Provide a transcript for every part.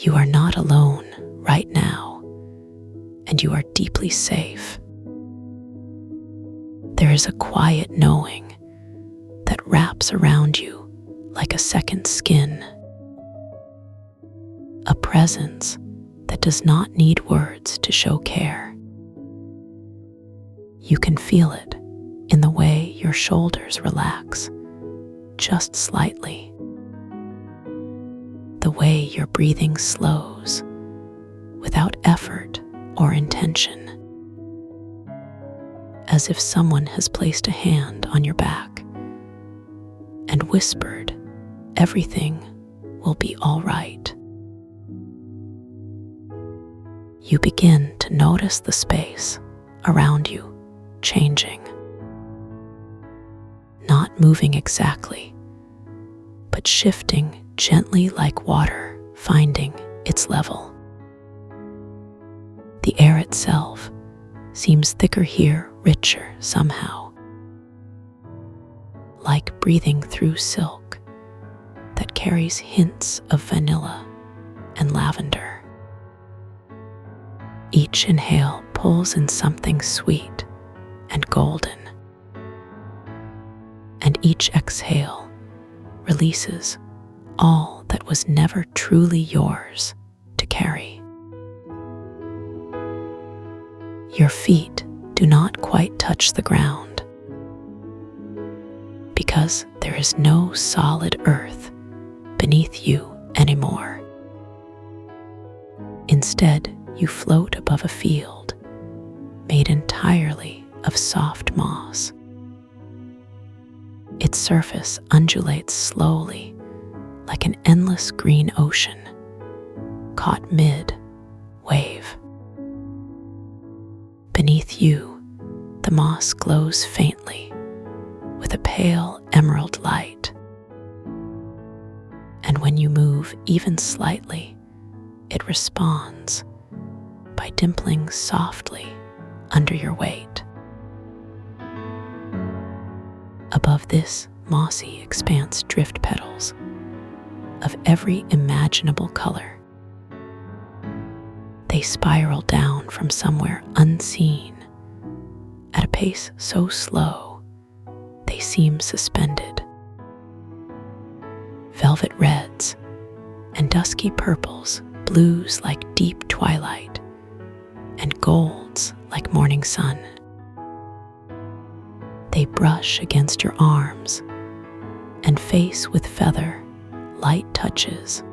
You are not alone right now, and you are deeply safe. There is a quiet knowing that wraps around you like a second skin, a presence that does not need words to show care. You can feel it in the way your shoulders relax just slightly, the way your breathing slows without effort or intention, as if someone has placed a hand on your back and whispered, "Everything will be all right." You begin to notice the space around you changing, not moving exactly, but shifting gently like water finding its level. The air itself seems thicker here, richer somehow, like breathing through silk that carries hints of vanilla and lavender. Each inhale pulls in something sweet and golden, and each exhale releases all that was never truly yours to carry. Your feet do not quite touch the ground, because there is no solid earth beneath you anymore. Instead, you float above a field made entirely of soft moss. Its surface undulates slowly like an endless green ocean caught mid-wave. Beneath you, the moss glows faintly with a pale emerald light. And when you move even slightly, it responds by dimpling softly under your weight. Above this mossy expanse drift petals of every imaginable color. They spiral down from somewhere unseen at a pace so slow they seem suspended. Velvet reds and dusky purples, blues like deep twilight, and golds like morning sun. They brush against your arms and face with feather light touches,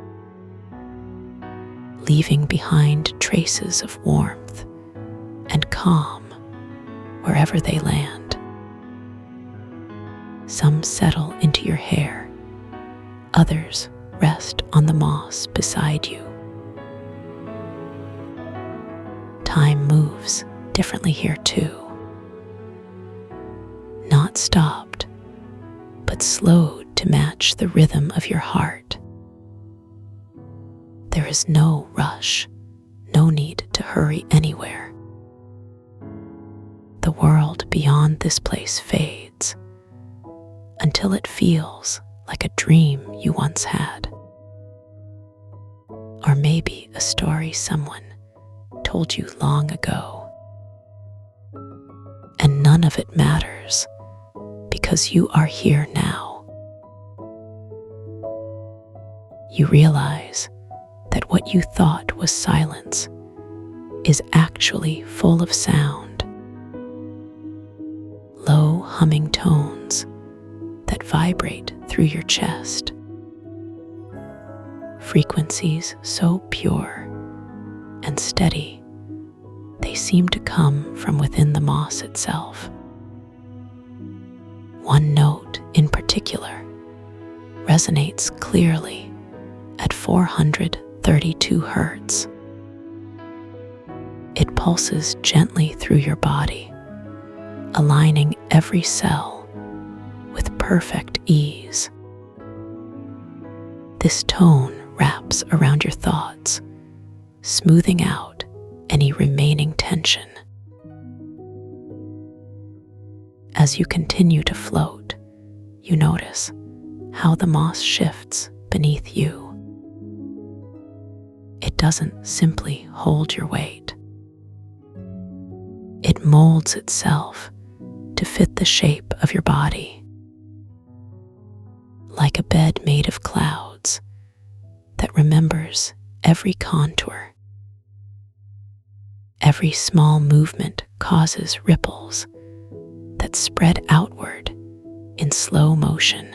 leaving behind traces of warmth and calm wherever they land. Some settle into your hair, others rest on the moss beside you. Time moves differently here too. Not stopped, but slowed to match the rhythm of your heart. There is no rush, no need to hurry anywhere. The world beyond this place fades until it feels like a dream you once had. Or maybe a story someone told you long ago. And none of it matters because you are here now. You realize that what you thought was silence is actually full of sound. Low humming tones that vibrate through your chest. Frequencies so pure and steady, they seem to come from within the moss itself. One note in particular resonates clearly at 432 hertz. It pulses gently through your body, aligning every cell with perfect ease. This tone wraps around your thoughts, smoothing out any remaining tension. As you continue to float, you notice how the moss shifts beneath you. doesn't simply hold your weight. It molds itself to fit the shape of your body, like a bed made of clouds that remembers every contour. Every small movement causes ripples that spread outward in slow motion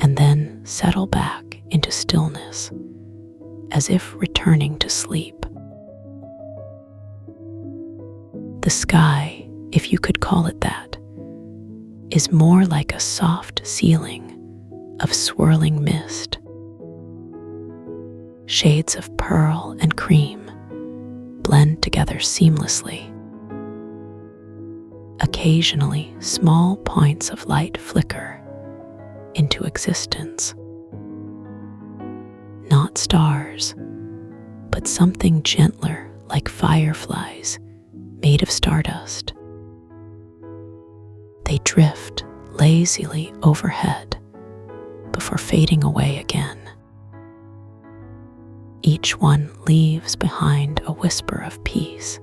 and then settle back into stillness as if returning to sleep. The sky, if you could call it that, is more like a soft ceiling of swirling mist. Shades of pearl and cream blend together seamlessly. Occasionally, small points of light flicker into existence. Not stars, but something gentler like fireflies made of stardust. They drift lazily overhead before fading away again. Each one leaves behind a whisper of peace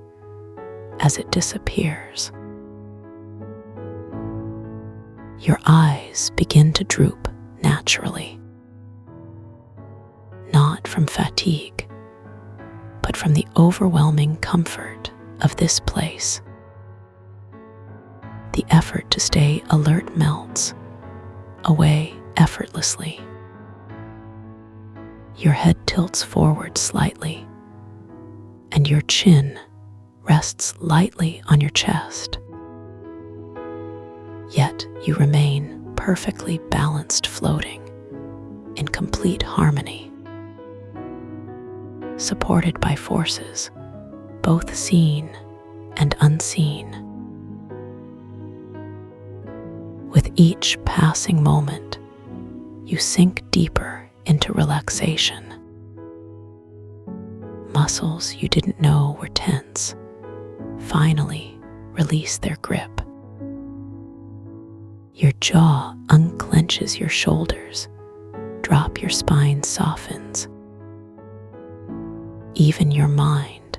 as it disappears. Your eyes begin to droop naturally, not from fatigue, but from the overwhelming comfort of this place. The effort to stay alert melts away effortlessly. Your head tilts forward slightly, and your chin rests lightly on your chest. Yet you remain perfectly balanced, floating in complete harmony, supported by forces both seen and unseen. With each passing moment, you sink deeper into relaxation. Muscles you didn't know were tense finally release their grip. Your jaw unclenches your shoulders, drop your spine softens. Even your mind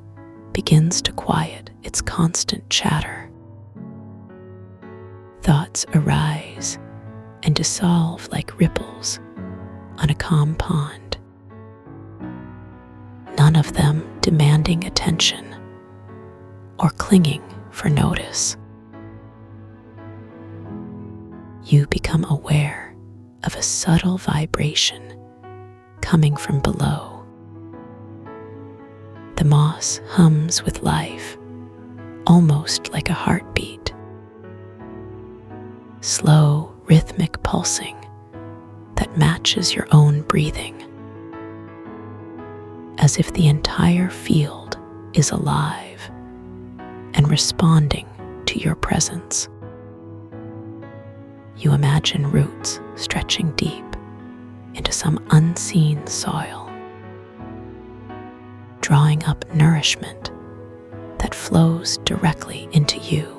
begins to quiet its constant chatter. Thoughts arise and dissolve like ripples on a calm pond, none of them demanding attention or clinging for notice. You become aware of a subtle vibration coming from below. The moss hums with life, almost like a heartbeat. Slow, rhythmic pulsing that matches your own breathing, as if the entire field is alive and responding to your presence. You imagine roots stretching deep into some unseen soil, drawing up nourishment that flows directly into you.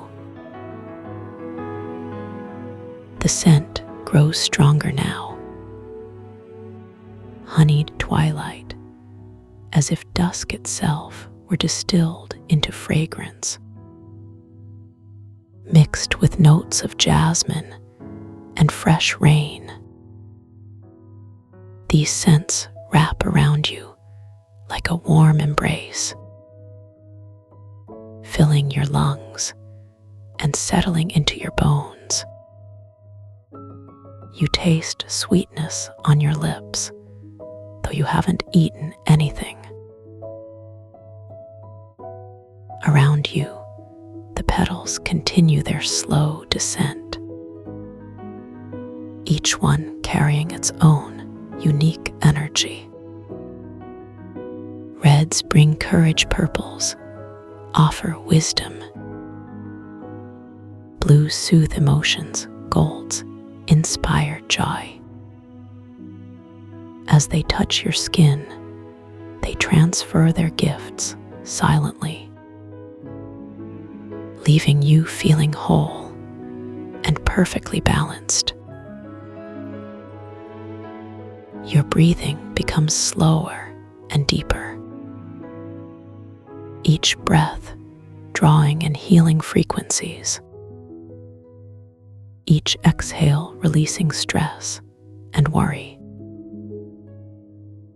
The scent grows stronger now, honeyed twilight, as if dusk itself were distilled into fragrance, mixed with notes of jasmine and fresh rain. These scents wrap around you like a warm embrace, filling your lungs and settling into your bones. You taste sweetness on your lips, though you haven't eaten anything. Around you, the petals continue their slow descent, each one carrying its own unique energy. Reds bring courage, purples offer wisdom, blues soothe emotions, golds inspire joy. As they touch your skin, they transfer their gifts silently, leaving you feeling whole and perfectly balanced. Your breathing becomes slower and deeper. Each breath drawing in healing frequencies. Each exhale releasing stress and worry.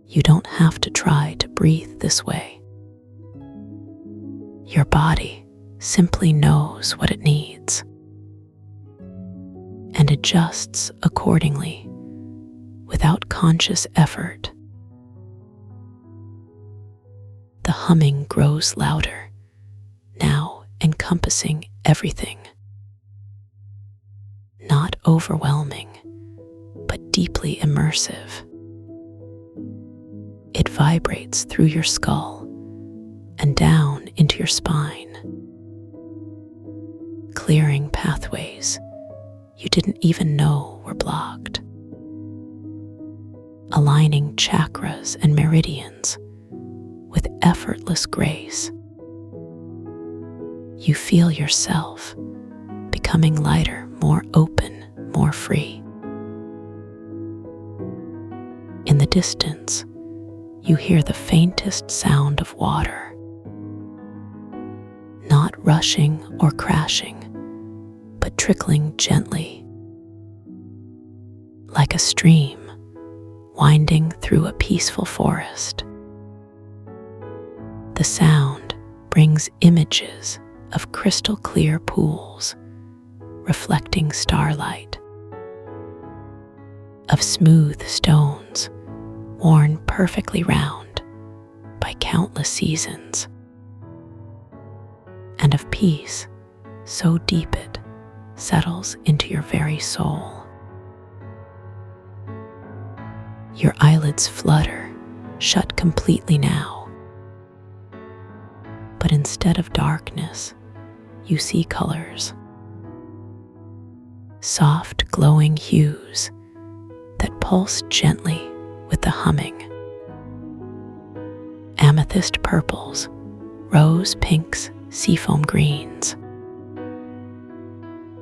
You don't have to try to breathe this way. Your body simply knows what it needs and adjusts accordingly without conscious effort. The humming grows louder, now encompassing everything. Not overwhelming, but deeply immersive. It vibrates through your skull and down into your spine, clearing pathways you didn't even know were blocked, aligning chakras and meridians with effortless grace. You feel yourself becoming lighter, more open, more free. In the distance, you hear the faintest sound of water, not rushing or crashing, but trickling gently, like a stream winding through a peaceful forest. The sound brings images of crystal clear pools reflecting starlight, of smooth stones worn perfectly round by countless seasons, and of peace so deep it settles into your very soul. Your eyelids flutter, shut completely now. But instead of darkness, you see colors. Soft, glowing hues that pulse gently with the humming. Amethyst purples, rose pinks, seafoam greens.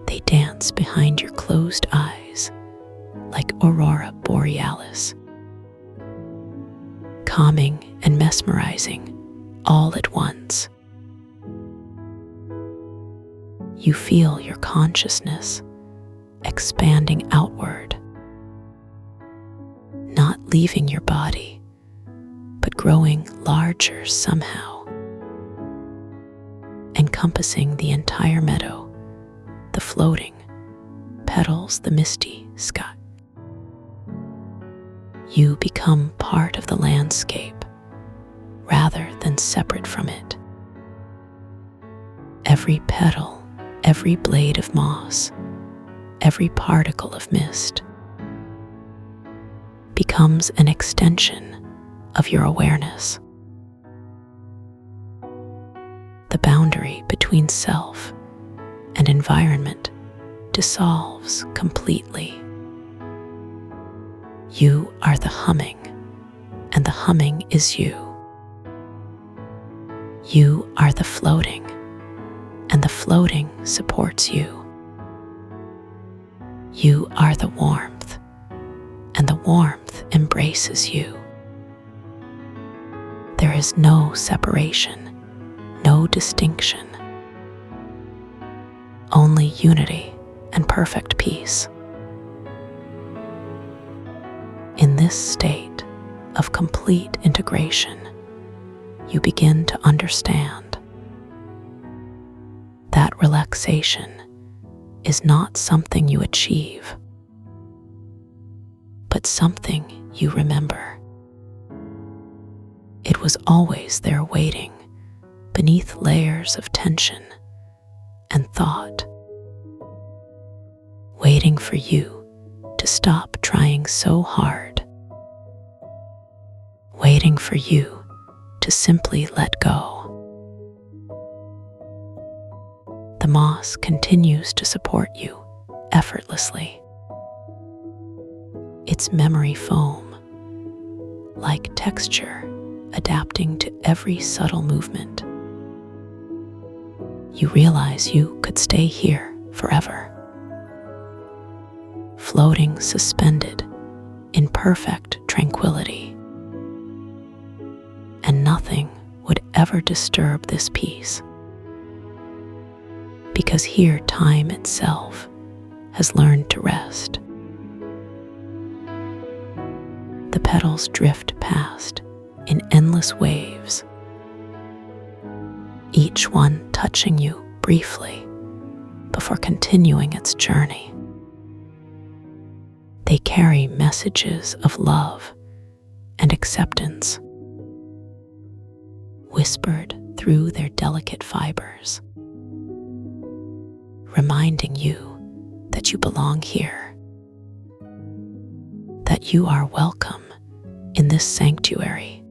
They dance behind your closed eyes like aurora borealis, calming and mesmerizing all at once. You feel your consciousness expanding outward, not leaving your body, but growing larger somehow, encompassing the entire meadow, the floating petals, the misty sky. You become part of the landscape rather than separate from it. Every petal, every blade of moss, every particle of mist becomes an extension of your awareness. The boundary between self and environment dissolves completely. You are the humming, and the humming is you. You are the floating, and the floating supports you. You are the warmth, and the warmth embraces you. There is no separation, no distinction, only unity and perfect peace. In this state of complete integration, you begin to understand that relaxation is not something you achieve, but something you remember. It was always there waiting beneath layers of tension and thought, waiting for you to stop trying so hard, waiting for you to simply let go. The moss continues to support you effortlessly. Its memory foam, like texture, adapting to every subtle movement. You realize you could stay here forever, floating suspended in perfect tranquility. nothing would ever disturb this peace. Because here time itself has learned to rest. The petals drift past in endless waves, each one touching you briefly before continuing its journey. They carry messages of love and acceptance, whispered through their delicate fibers, reminding you that you belong here, that you are welcome in this sanctuary.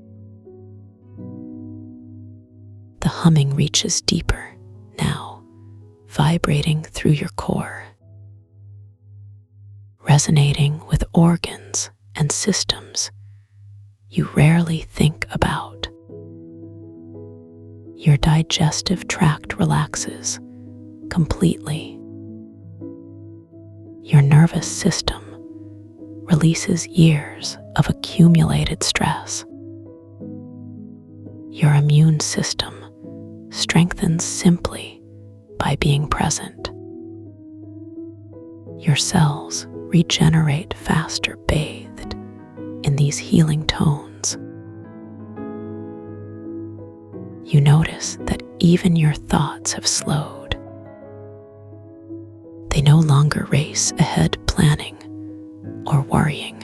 The humming reaches deeper now, vibrating through your core, resonating with organs and systems you rarely think about. Your digestive tract relaxes completely. Your nervous system releases years of accumulated stress. Your immune system strengthens simply by being present. Your cells regenerate faster bathed in these healing tones. You notice that even your thoughts have slowed. They no longer race ahead planning or worrying.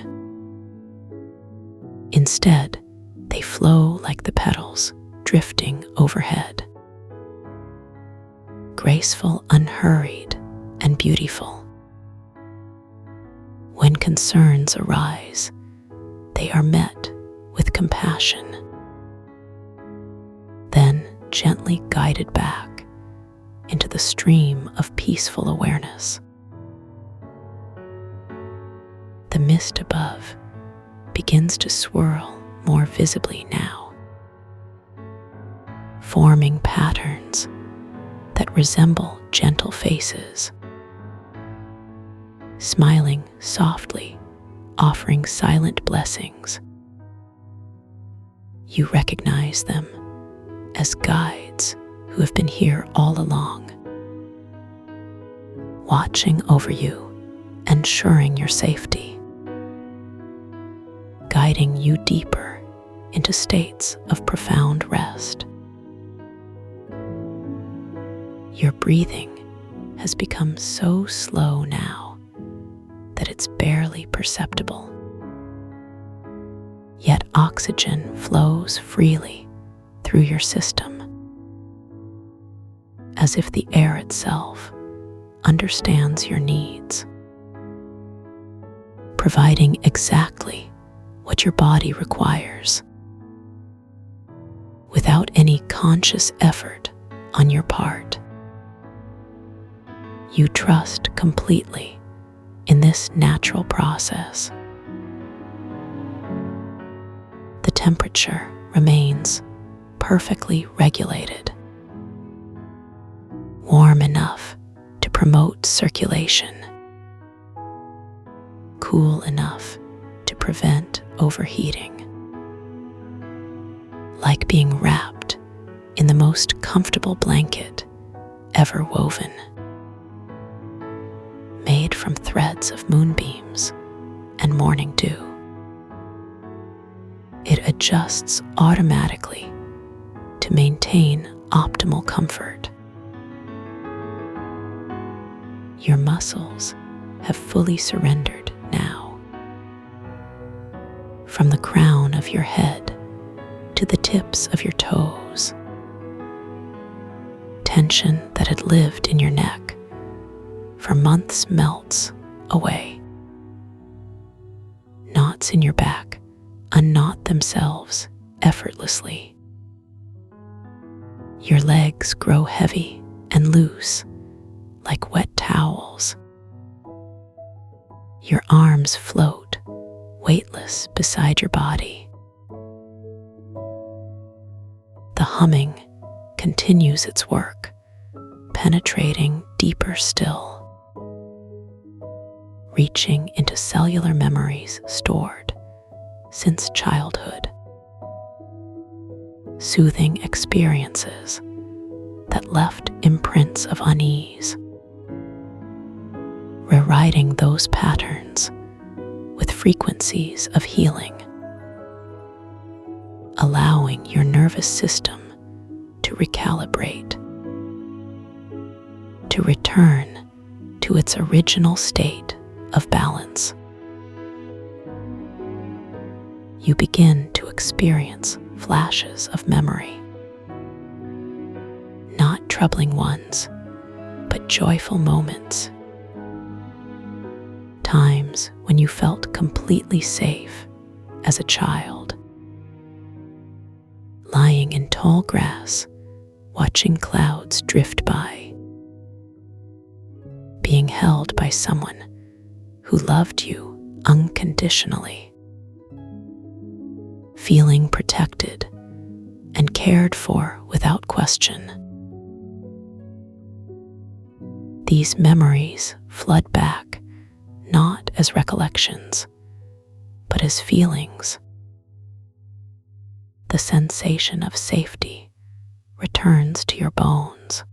Instead, they flow like the petals drifting overhead. Graceful, unhurried, and beautiful. When concerns arise, they are met with compassion, then gently guided back into the stream of peaceful awareness. The mist above begins to swirl more visibly now, forming patterns that resemble gentle faces, smiling softly, offering silent blessings. You recognize them as guides who have been here all along, watching over you, ensuring your safety, guiding you deeper into states of profound rest. Your breathing has become so slow now that it's barely perceptible. Yet oxygen flows freely through your system, as if the air itself understands your needs, providing exactly what your body requires, without any conscious effort on your part. You trust completely in this natural process. The temperature remains perfectly regulated, warm enough to promote circulation, cool enough to prevent overheating, like being wrapped in the most comfortable blanket ever woven, made from threads of moonbeams and morning dew. It adjusts automatically to maintain optimal comfort. Your muscles have fully surrendered now, from the crown of your head to the tips of your toes. Tension that had lived in your neck for months melts away. Knots in your back unknot themselves effortlessly. Your legs grow heavy and loose like wet towels. Your arms float weightless beside your body. The humming continues its work, penetrating deeper still, reaching into cellular memories stored since childhood. soothing experiences that left imprints of unease, rewriting those patterns with frequencies of healing, allowing your nervous system to recalibrate, to return to its original state of balance. You begin to experience flashes of memory, not troubling ones, but joyful moments, times when you felt completely safe as a child, lying in tall grass, watching clouds drift by, being held by someone who loved you unconditionally, feeling protected and cared for without question. These memories flood back not as recollections, but as feelings. The sensation of safety returns to your bones.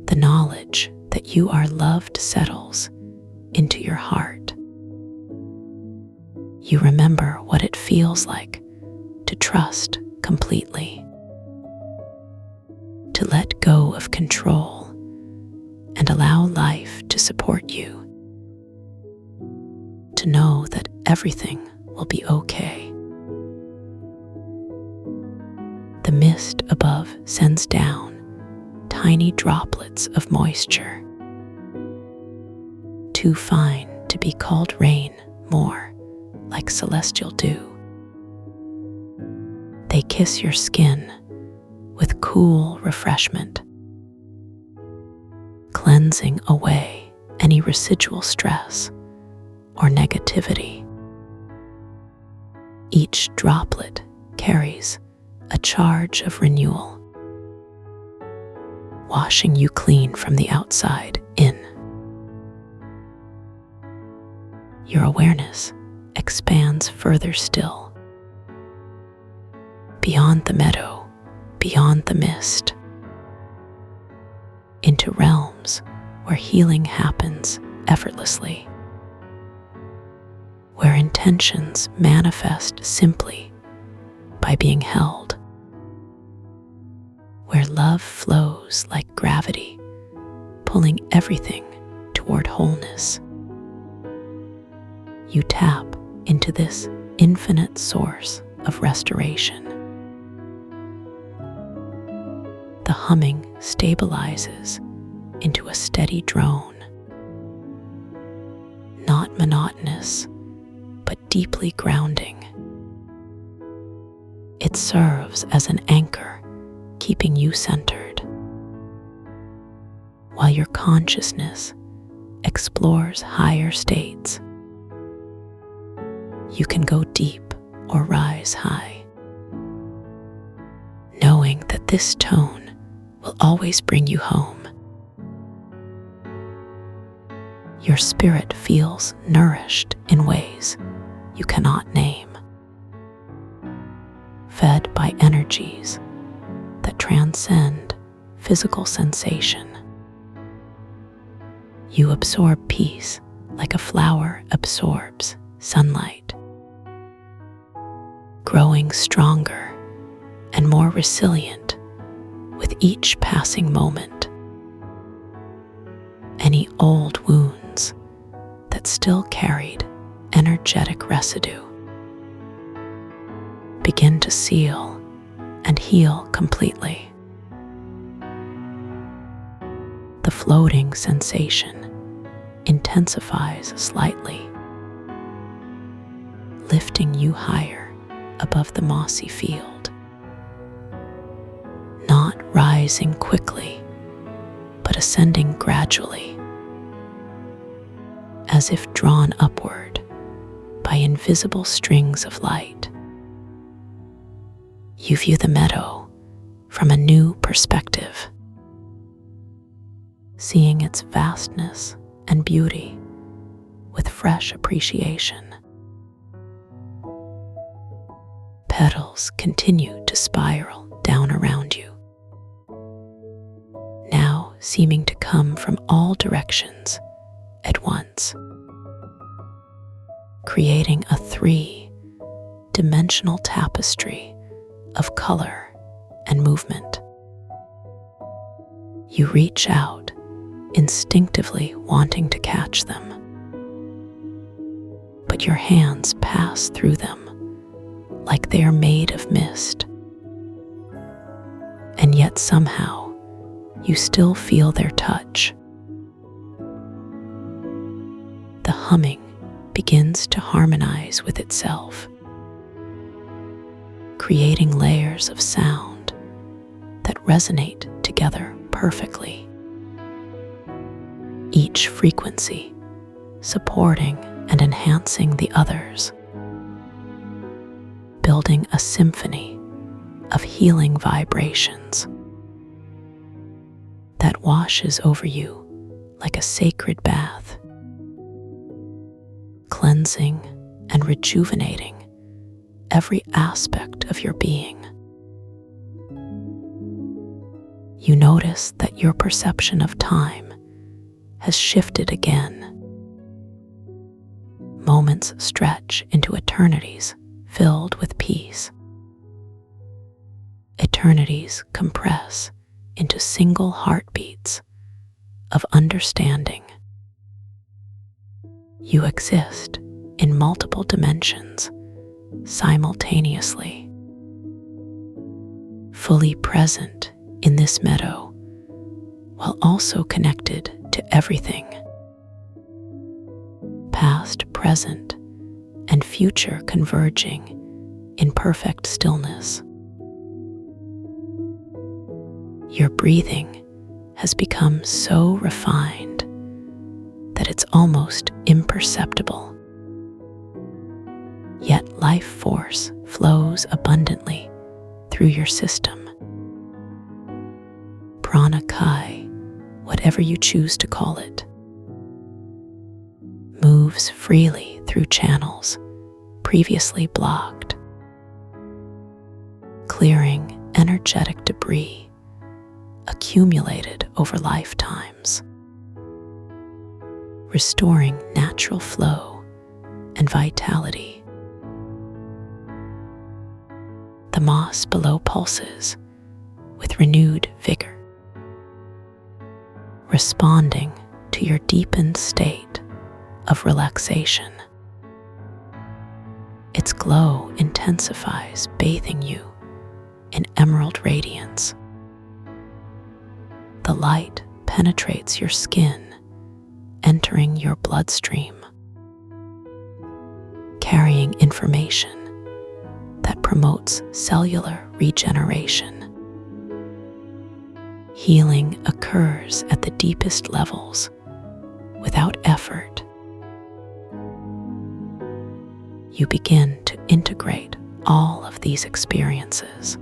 The knowledge that you are loved settles into your heart. You remember what it feels like to trust completely, to let go of control and allow life to support you, to know that everything will be okay. The mist above sends down tiny droplets of moisture, too fine to be called rain, more like celestial dew. They kiss your skin with cool refreshment, cleansing away any residual stress or negativity. Each droplet carries a charge of renewal, washing you clean from the outside in. Your awareness expands further still, beyond the meadow, beyond the mist, into realms where healing happens effortlessly, where intentions manifest simply by being held, where love flows like gravity, pulling everything toward wholeness. You tap into this infinite source of restoration. The humming stabilizes into a steady drone, not monotonous, but deeply grounding. It serves as an anchor, keeping you centered, while your consciousness explores higher states. You can go deep or rise high, knowing that this tone will always bring you home. Your spirit feels nourished in ways you cannot name, fed by energies that transcend physical sensation. You absorb peace like a flower absorbs sunlight, growing stronger and more resilient with each passing moment. Any old wounds that still carried energetic residue begin to seal and heal completely. The floating sensation intensifies slightly, lifting you higher above the mossy field, not rising quickly, but ascending gradually, as if drawn upward by invisible strings of light. You view the meadow from a new perspective, seeing its vastness and beauty with fresh appreciation. petals continue to spiral down around you, now seeming to come from all directions at once, creating a three-dimensional tapestry of color and movement. You reach out, instinctively wanting to catch them, but your hands pass through them like they are made of mist. And yet somehow you still feel their touch. The humming begins to harmonize with itself, creating layers of sound that resonate together perfectly, each frequency supporting and enhancing the others, building a symphony of healing vibrations that washes over you like a sacred bath, cleansing and rejuvenating every aspect of your being. You notice that your perception of time has shifted again. Moments stretch into eternities filled with peace. Eternities compress into single heartbeats of understanding. You exist in multiple dimensions simultaneously, fully present in this meadow while also connected to everything, past, present, and future converging in perfect stillness. Your breathing has become so refined that it's almost imperceptible. Yet life force flows abundantly through your system. Prana Kai, whatever you choose to call it, moves freely through channels previously blocked, clearing energetic debris accumulated over lifetimes, restoring natural flow and vitality. The moss below pulses with renewed vigor, responding to your deepened state of relaxation. Its glow intensifies, bathing you in emerald radiance. The light penetrates your skin, entering your bloodstream, carrying information that promotes cellular regeneration. Healing occurs at the deepest levels without effort. You begin to integrate all of these experiences,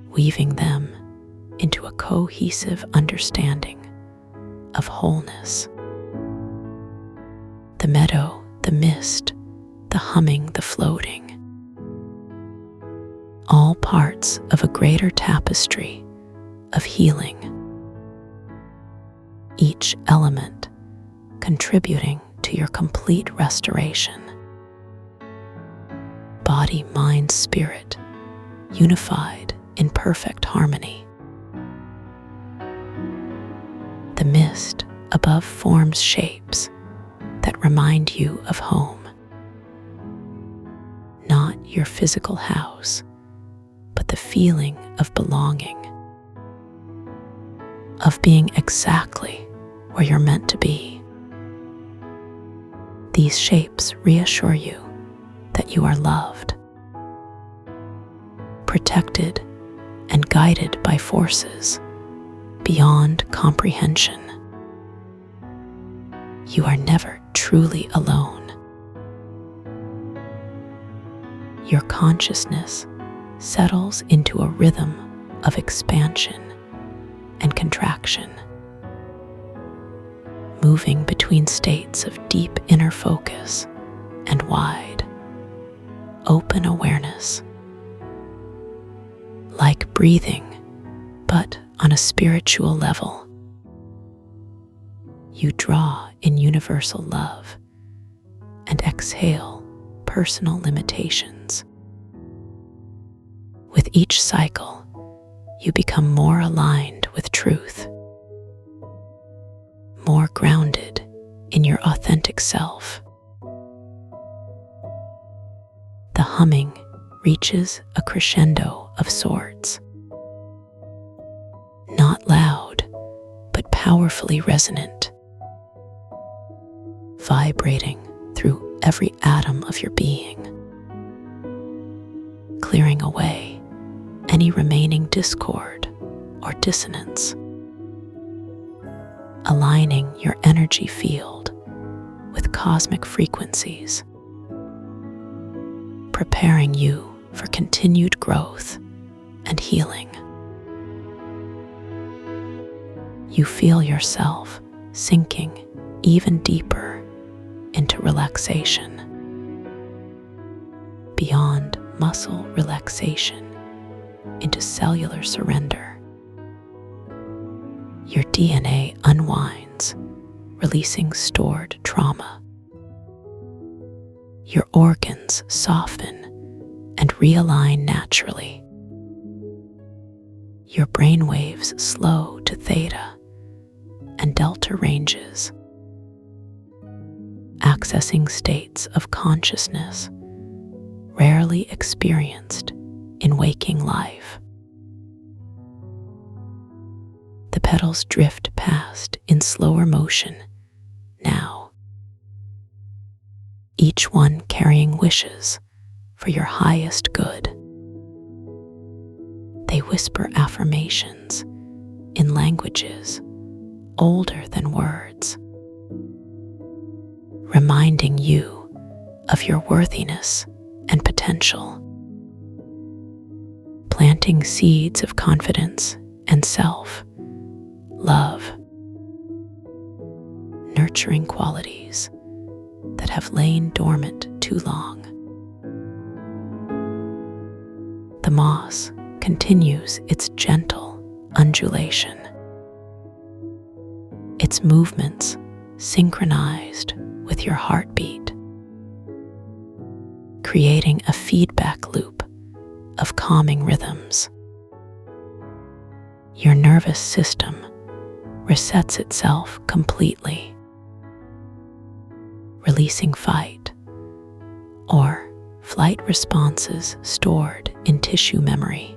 weaving them into a cohesive understanding of wholeness. The meadow, the mist, the humming, the floating, all parts of a greater tapestry of healing, each element contributing to your complete restoration. Body, mind, spirit, unified in perfect harmony. The mist above forms shapes that remind you of home. Not your physical house, but the feeling of belonging, of being exactly where you're meant to be. These shapes reassure you that you are loved, protected, and guided by forces beyond comprehension. You are never truly alone. Your consciousness settles into a rhythm of expansion and contraction, moving between states of deep inner focus and wide, open awareness. Like breathing, but on a spiritual level. You draw in universal love and exhale personal limitations. With each cycle, you become more aligned with truth, more grounded in your authentic self. The humming reaches a crescendo of sorts. Not loud, but powerfully resonant, vibrating through every atom of your being, clearing away any remaining discord or dissonance, aligning your energy field with cosmic frequencies, preparing you for continued growth and healing. You feel yourself sinking even deeper into relaxation, beyond muscle relaxation into cellular surrender. Your DNA unwinds, releasing stored trauma. Your organs soften and realign naturally. Your brainwaves slow to theta and delta ranges, accessing states of consciousness rarely experienced in waking life. The petals drift past in slower motion now, each one carrying wishes for your highest good. They whisper affirmations in languages older than words, reminding you of your worthiness and potential, planting seeds of confidence and self-love, nurturing qualities that have lain dormant too long. The moss continues its gentle undulation, its movements synchronized with your heartbeat, creating a feedback loop of calming rhythms. Your nervous system resets itself completely, releasing fight or flight responses stored in tissue memory,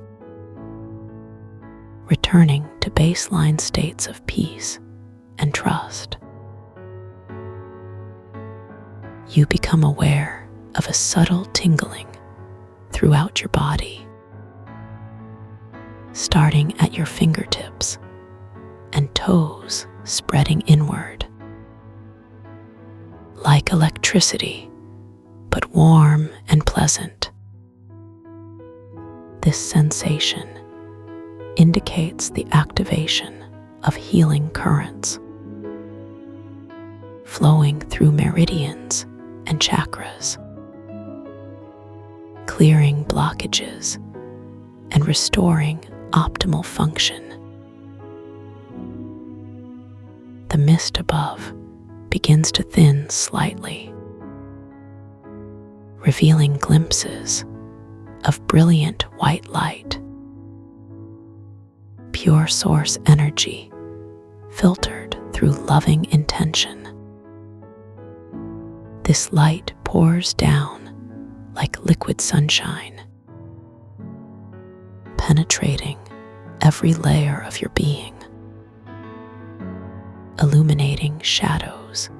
returning to baseline states of peace and trust. You become aware of a subtle tingling throughout your body, starting at your fingertips and toes spreading inward. Like electricity, but warm and pleasant. This sensation indicates the activation of healing currents, flowing through meridians and chakras, clearing blockages and restoring optimal function. The mist above begins to thin slightly, revealing glimpses of brilliant white light, pure source energy filtered through loving intention. This light pours down like liquid sunshine, penetrating every layer of your being, illuminating shadows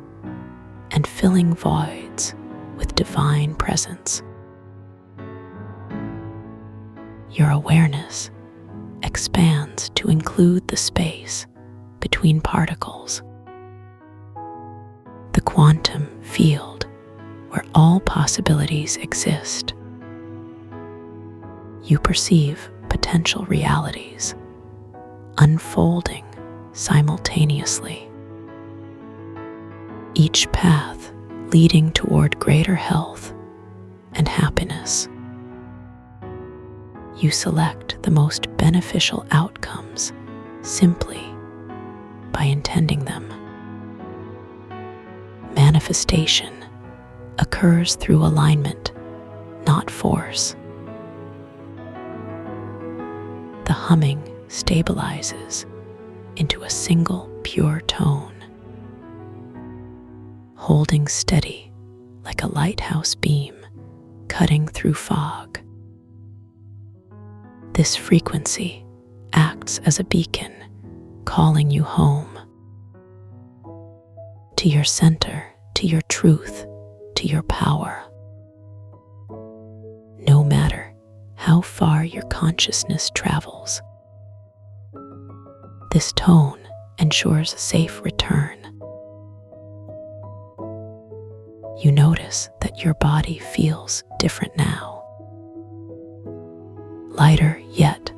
and filling voids with divine presence. Your awareness expands to include the space between particles, the quantum field where all possibilities exist. You perceive potential realities unfolding simultaneously, each path leading toward greater health and happiness. You select the most beneficial outcomes simply by intending them. Manifestation occurs through alignment, not force. The humming stabilizes into a single pure tone, holding steady like a lighthouse beam cutting through fog. This frequency acts as a beacon, calling you home, to your center, to your truth, to your power. No matter how far your consciousness travels, this tone ensures a safe return. You notice that your body feels different now, lighter yet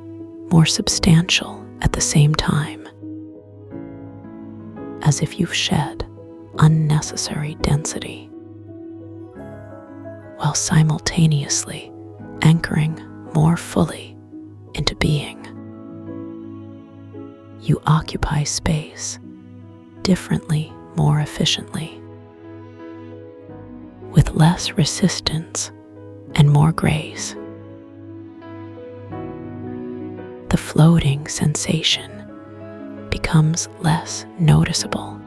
more substantial at the same time, as if you've shed unnecessary density, while simultaneously anchoring more fully into being. You occupy space differently, more efficiently, with less resistance and more grace. The floating sensation becomes less noticeable,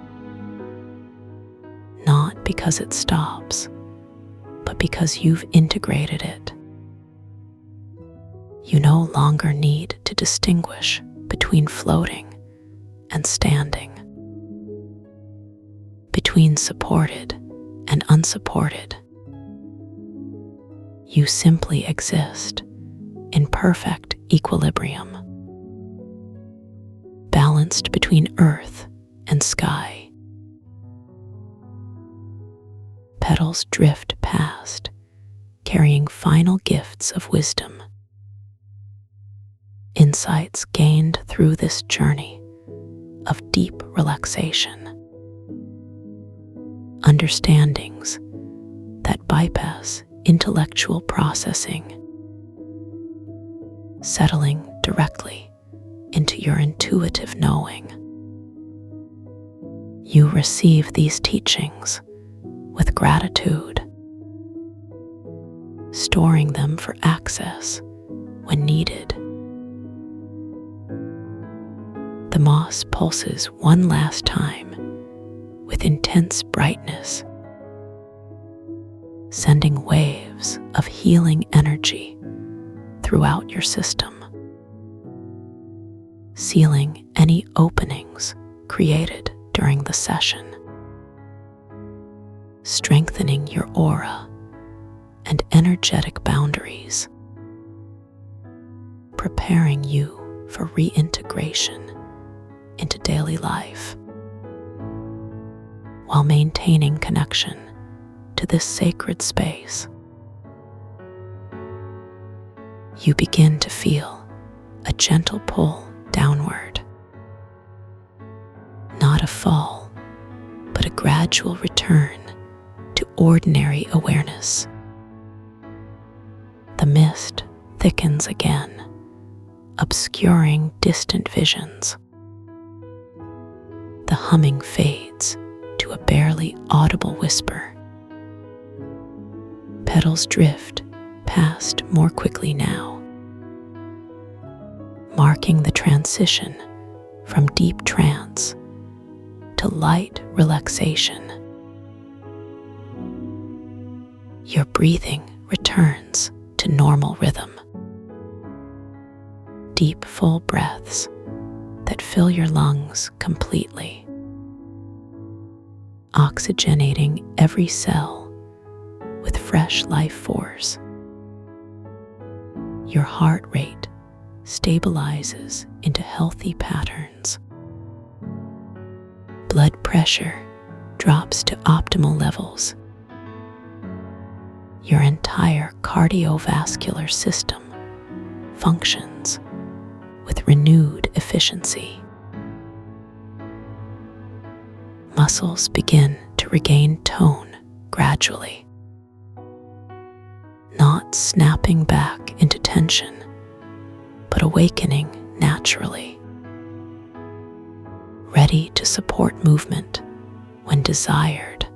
not because it stops, but because you've integrated it. You no longer need to distinguish between floating and standing, between supported and unsupported. You simply exist in perfect equilibrium, balanced between earth and sky. Petals drift past, carrying final gifts of wisdom. Insights gained through this journey of deep relaxation. Understandings that bypass intellectual processing, settling directly into your intuitive knowing. You receive these teachings with gratitude, storing them for access when needed. The moss pulses one last time with intense brightness, sending waves of healing energy throughout your system, sealing any openings created during the session, strengthening your aura and energetic boundaries, preparing you for reintegration into daily life, while maintaining connection to this sacred space. You begin to feel a gentle pull downward, not a fall, but a gradual return to ordinary awareness. The mist thickens again, obscuring distant visions. The humming fades to a barely audible whisper. Petals drift past more quickly now, marking the transition from deep trance to light relaxation. Your breathing returns to normal rhythm. Deep, full breaths that fill your lungs completely, oxygenating every cell with fresh life force. Your heart rate stabilizes into healthy patterns. Blood pressure drops to optimal levels. Your entire cardiovascular system functions with renewed efficiency. Muscles begin to regain tone gradually, not snapping back into tension, but awakening naturally, ready to support movement when desired.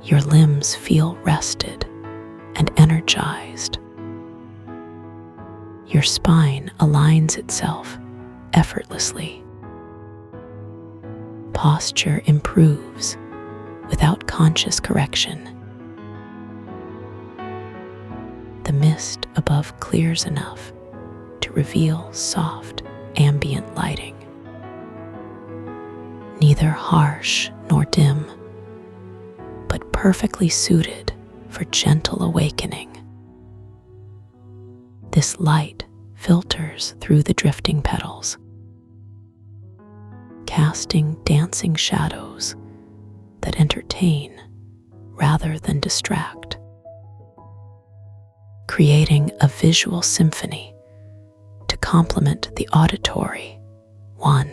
Your limbs feel rested and energized. Your spine aligns itself effortlessly. Posture improves without conscious correction. The mist above clears enough to reveal soft, ambient lighting. Neither harsh nor dim, but perfectly suited for gentle awakening. This light filters through the drifting petals, casting dancing shadows that entertain rather than distract, creating a visual symphony to complement the auditory one,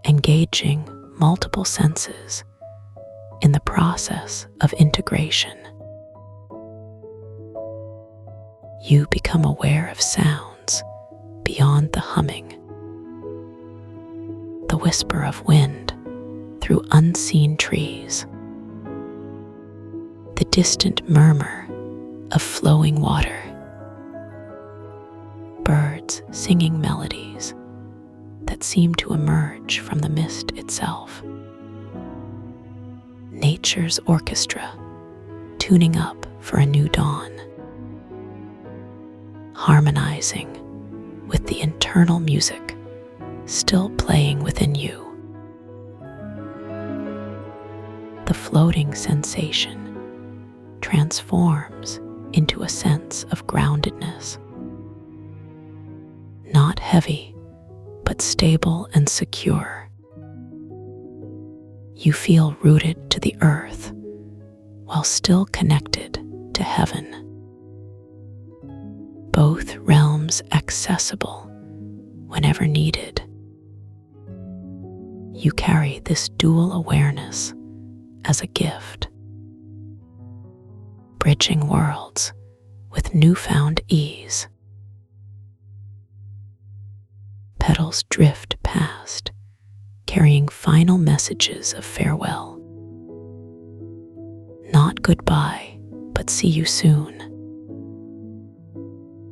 engaging multiple senses in the process of integration. You become aware of sounds beyond the humming, the whisper of wind through unseen trees, the distant murmur of flowing water, birds singing melodies that seem to emerge from the mist itself. Nature's orchestra tuning up for a new dawn, harmonizing with the internal music still playing within you. The floating sensation transforms into a sense of groundedness, not heavy, but stable and secure. You feel rooted to the earth while still connected to heaven. Both realms accessible whenever needed. You carry this dual awareness as a gift, bridging worlds with newfound ease. Petals drift past, carrying final messages of farewell. Not goodbye, but see you soon.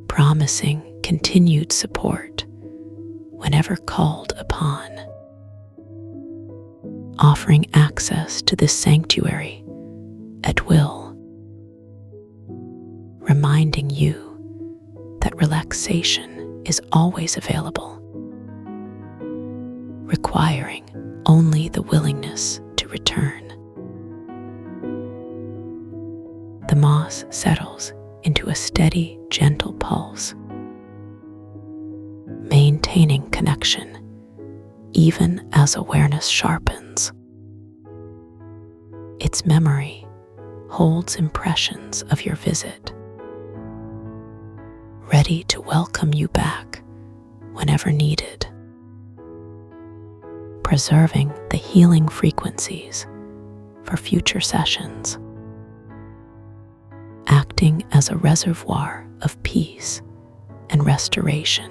Promising continued support whenever called upon. Offering access to this sanctuary at will. Reminding you that relaxation is always available, requiring only the willingness to return. The moss settles into a steady, gentle pulse, maintaining connection even as awareness sharpens. Its memory holds impressions of your visit, ready to welcome you back whenever needed, preserving the healing frequencies for future sessions, acting as a reservoir of peace and restoration.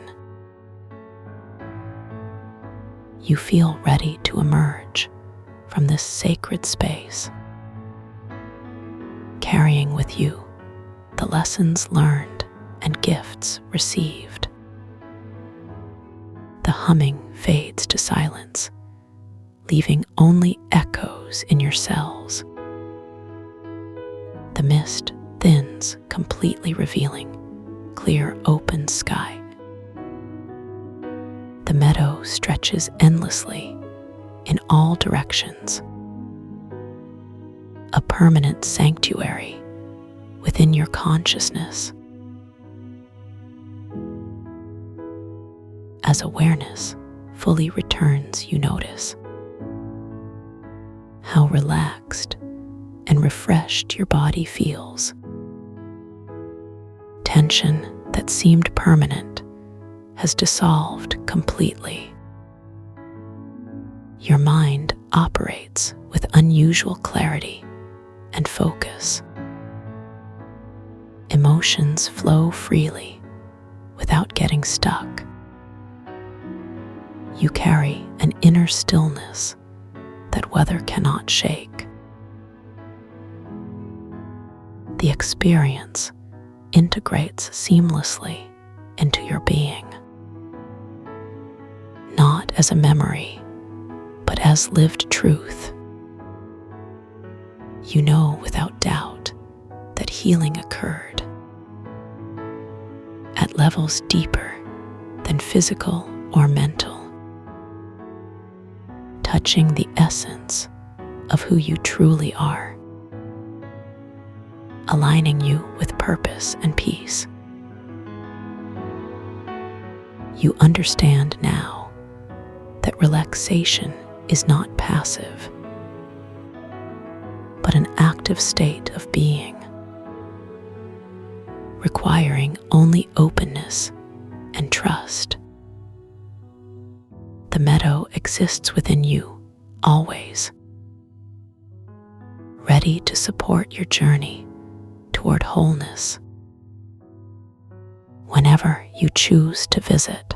You feel ready to emerge from this sacred space, carrying with you the lessons learned and gifts received. The humming fades to silence, leaving only echoes in your cells. The mist thins, completely revealing clear open sky. The meadow stretches endlessly in all directions, a permanent sanctuary within your consciousness. As awareness fully returns, you notice how relaxed and refreshed your body feels. Tension that seemed permanent has dissolved completely. Your mind operates with unusual clarity and focus. Emotions flow freely without getting stuck. You carry an inner stillness that weather cannot shake. The experience integrates seamlessly into your being, not as a memory, but as lived truth. You know without doubt that healing occurred at levels deeper than physical or mental, touching the essence of who you truly are, aligning you with purpose and peace. You understand now that relaxation is not passive, but an active state of being, requiring only openness and trust. The meadow exists within you, always, ready to support your journey toward wholeness whenever you choose to visit.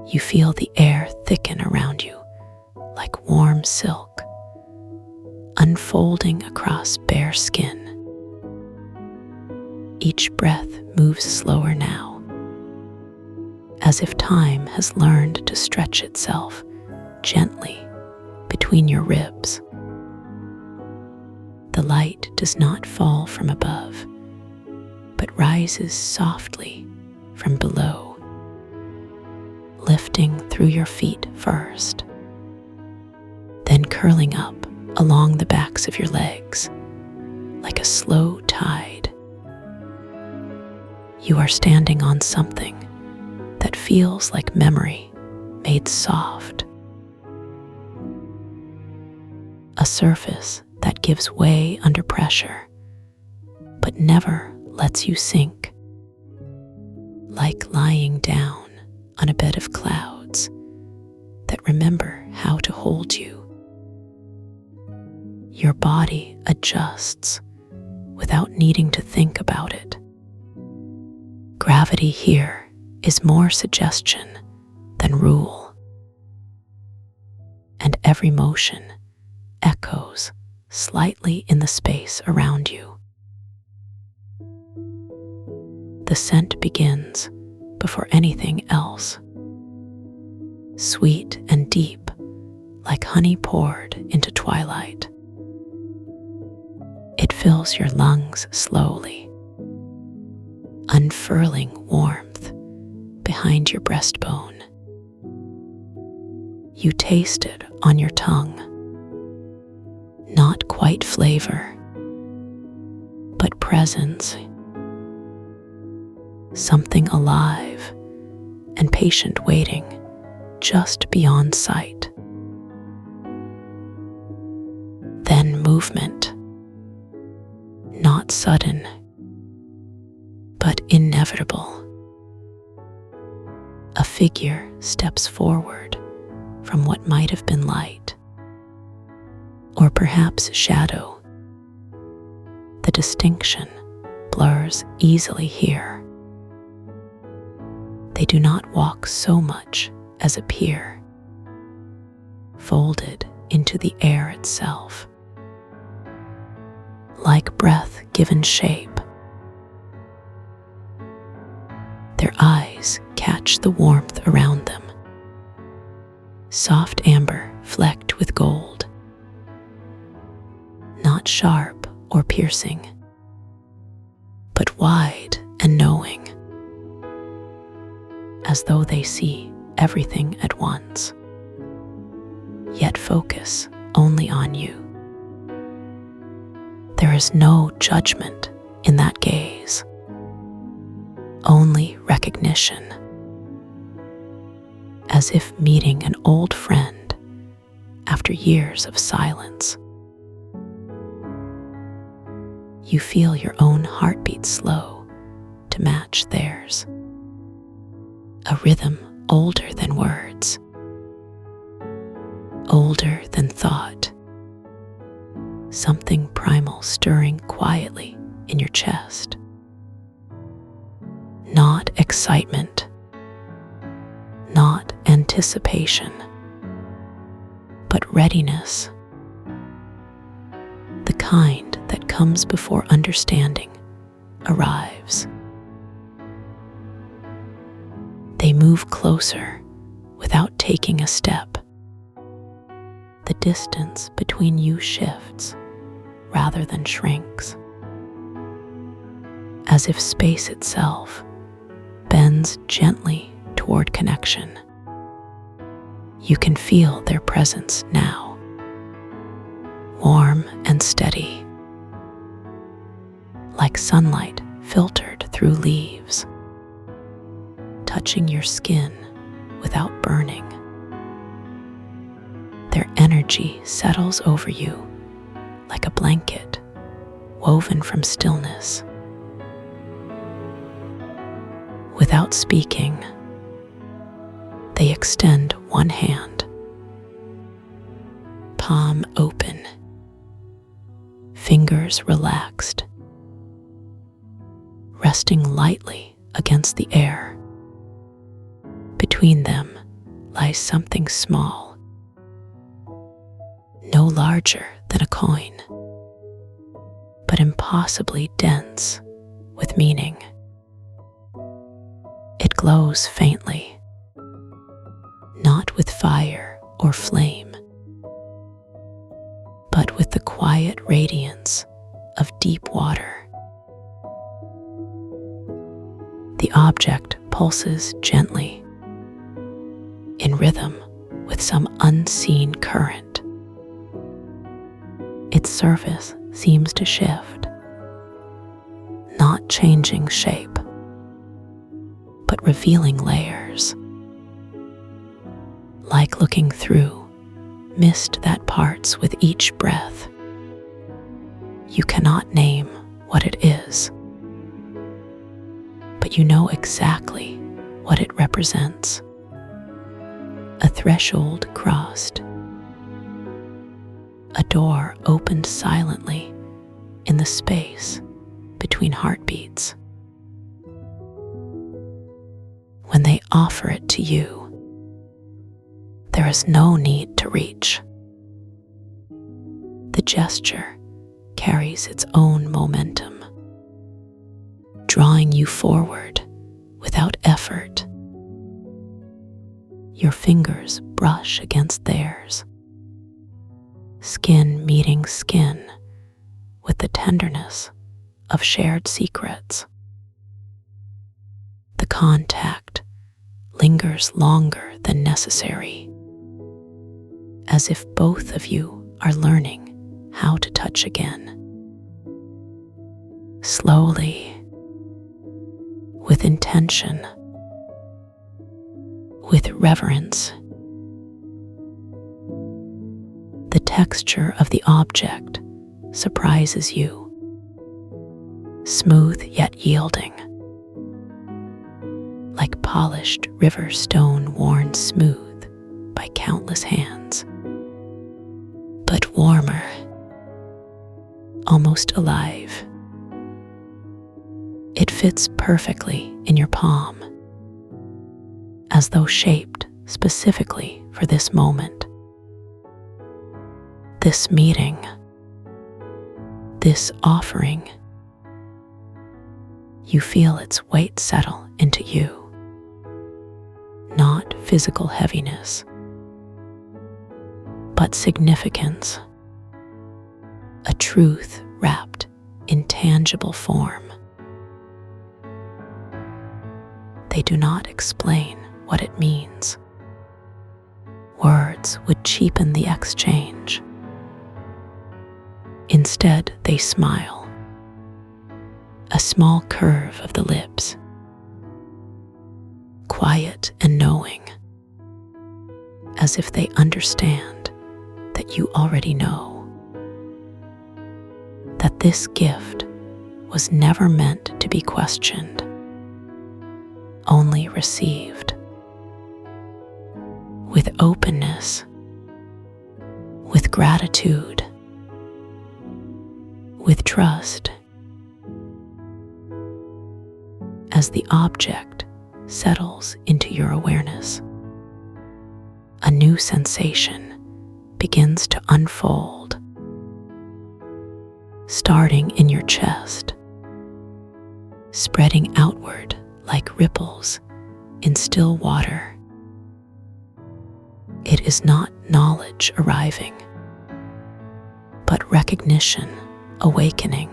You feel the air thicken around you like warm silk, unfolding across bare skin. Each breath moves slower now, as if time has learned to stretch itself gently between your ribs. The light does not fall from above, but rises softly from below, lifting through your feet first, then curling up along the backs of your legs like a slow tide. You are standing on something that feels like memory made soft, a surface that gives way under pressure, but never lets you sink, like lying down on a bed of clouds that remember how to hold you. Your body adjusts without needing to think about it. Gravity here is more suggestion than rule, and every motion echoes slightly in the space around you. The scent begins before anything else, sweet and deep, like honey poured into twilight. It fills your lungs slowly, unfurling warmth behind your breastbone. You taste it on your tongue, not quite flavor, but presence, something alive and patient waiting just beyond sight. Then movement, not sudden, but inevitable. A figure steps forward from what might have been light, or perhaps shadow. The distinction blurs easily here. They do not walk so much as appear, folded into the air itself, like breath given shape. Their eyes catch the warmth around them, soft amber flecked with gold, not sharp or piercing, but wide and knowing, as though they see everything at once, yet focus only on you. There is no judgment in that gaze, only recognition, as if meeting an old friend after years of silence. you feel your own heartbeat slow to match theirs. A rhythm older than words, older than thought. Something primal stirring quietly in your chest. Not excitement, not anticipation, but readiness. The kind that comes before understanding arrives. They move closer without taking a step. The distance between you shifts rather than shrinks, as if space itself bends gently toward connection. You can feel their presence now, warm and steady, like sunlight filtered through leaves, touching your skin without burning. Their energy settles over you like a blanket woven from stillness. Without speaking, they extend one hand, palm open, fingers relaxed, resting lightly against the air. Between them lies something small, no larger than a coin, but impossibly dense with meaning. It glows faintly, not with fire or flame, but with the quiet radiance of deep water. The object pulses gently, in rhythm with some unseen current. Its surface seems to shift, not changing shape, but revealing layers. Like looking through mist that parts with each breath. You cannot name what it is, but you know exactly what it represents. A threshold crossed, a door opened silently in the space between heartbeats. When they offer it to you, there is no need to reach. The gesture carries its own momentum, drawing you forward without effort. Your fingers brush against theirs, skin meeting skin with the tenderness of shared secrets. The contact lingers longer than necessary, as if both of you are learning how to touch again. Slowly, with intention, with reverence. The texture of the object surprises you, smooth yet yielding, like polished river stone worn smooth by countless hands, but warmer, almost alive. It fits perfectly in your palm, as though shaped specifically for this moment. This meeting, this offering. You feel its weight settle into you, not physical heaviness, but significance, a truth wrapped in tangible form. They do not explain what it means. Words would cheapen the exchange. Instead, they smile, a small curve of the lips, quiet and knowing, as if they understand that you already know, that this gift was never meant to be questioned, only received. With openness, with gratitude, with trust. As the object settles into your awareness, a new sensation begins to unfold, starting in your chest, spreading outward like ripples in still water. It is not knowledge arriving, but recognition awakening.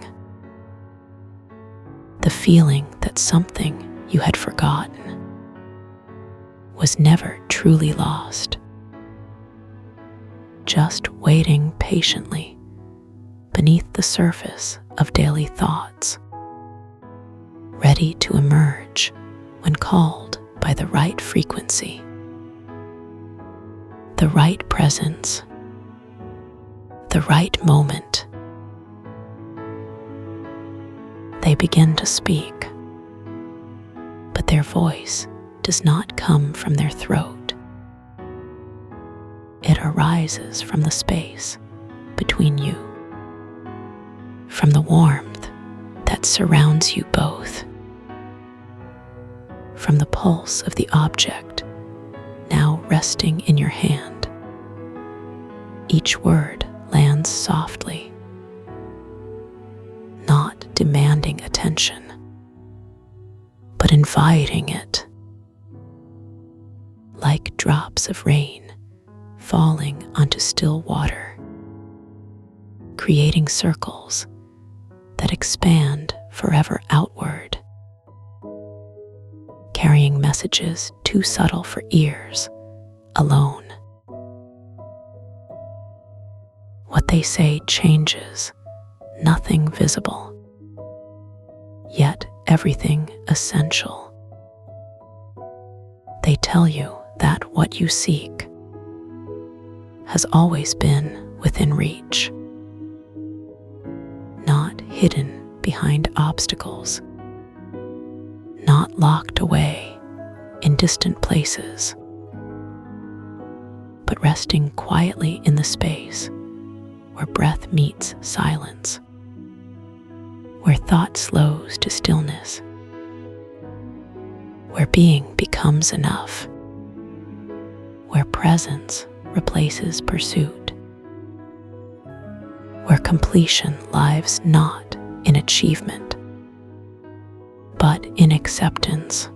The feeling that something you had forgotten was never truly lost, just waiting patiently beneath the surface of daily thoughts, ready to emerge when called by the right frequency, the right presence, the right moment. They begin to speak, but their voice does not come from their throat. It arises from the space between you, from the warmth that surrounds you both, from the pulse of the object now resting in your hand. Each word lands softly, not demanding attention, but inviting it, like drops of rain falling onto still water, creating circles that expand forever outward, carrying messages too subtle for ears alone. What they say changes, nothing visible, yet everything essential. They tell you that what you seek has always been within reach, not hidden behind obstacles, not locked away in distant places, but resting quietly in the space where breath meets silence, where thought slows to stillness, where being becomes enough, where presence replaces pursuit, where completion lives not in achievement, but in acceptance.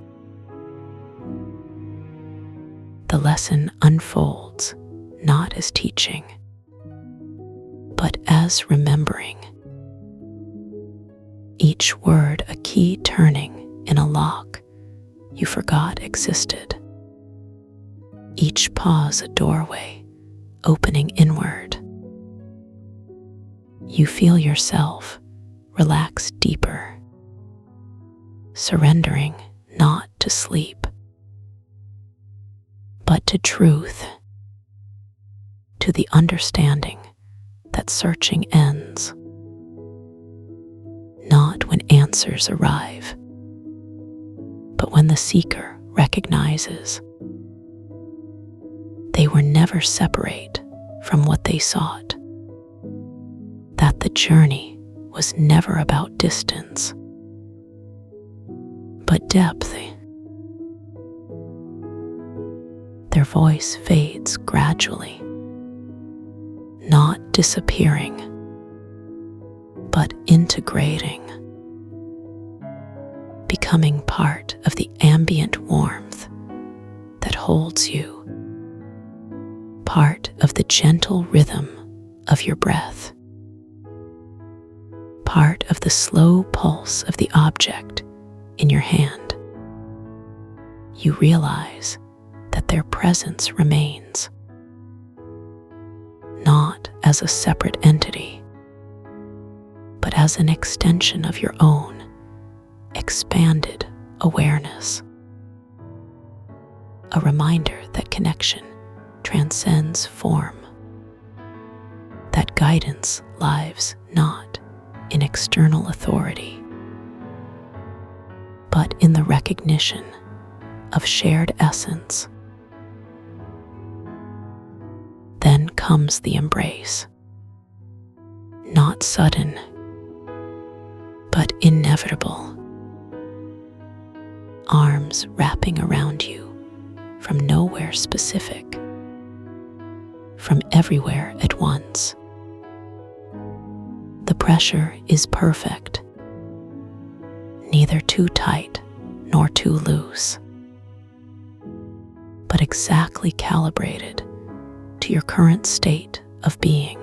The lesson unfolds not as teaching, but as remembering. Each word a key turning in a lock you forgot existed. Each pause a doorway opening inward. You feel yourself relax deeper, surrendering not to sleep, but to truth, to the understanding that searching ends, not when answers arrive, but when the seeker recognizes they were never separate from what they sought, that the journey was never about distance, but depth. Their voice fades gradually, not disappearing, but integrating, becoming part of the ambient warmth that holds you, part of the gentle rhythm of your breath, part of the slow pulse of the object in your hand. You realize that their presence remains, not as a separate entity, but as an extension of your own expanded awareness. A reminder that connection transcends form, that guidance lives not in external authority, but in the recognition of shared essence. Then comes the embrace, not sudden, but inevitable. Arms wrapping around you from nowhere specific, from everywhere at once. The pressure is perfect, neither too tight nor too loose, but exactly calibrated to your current state of being.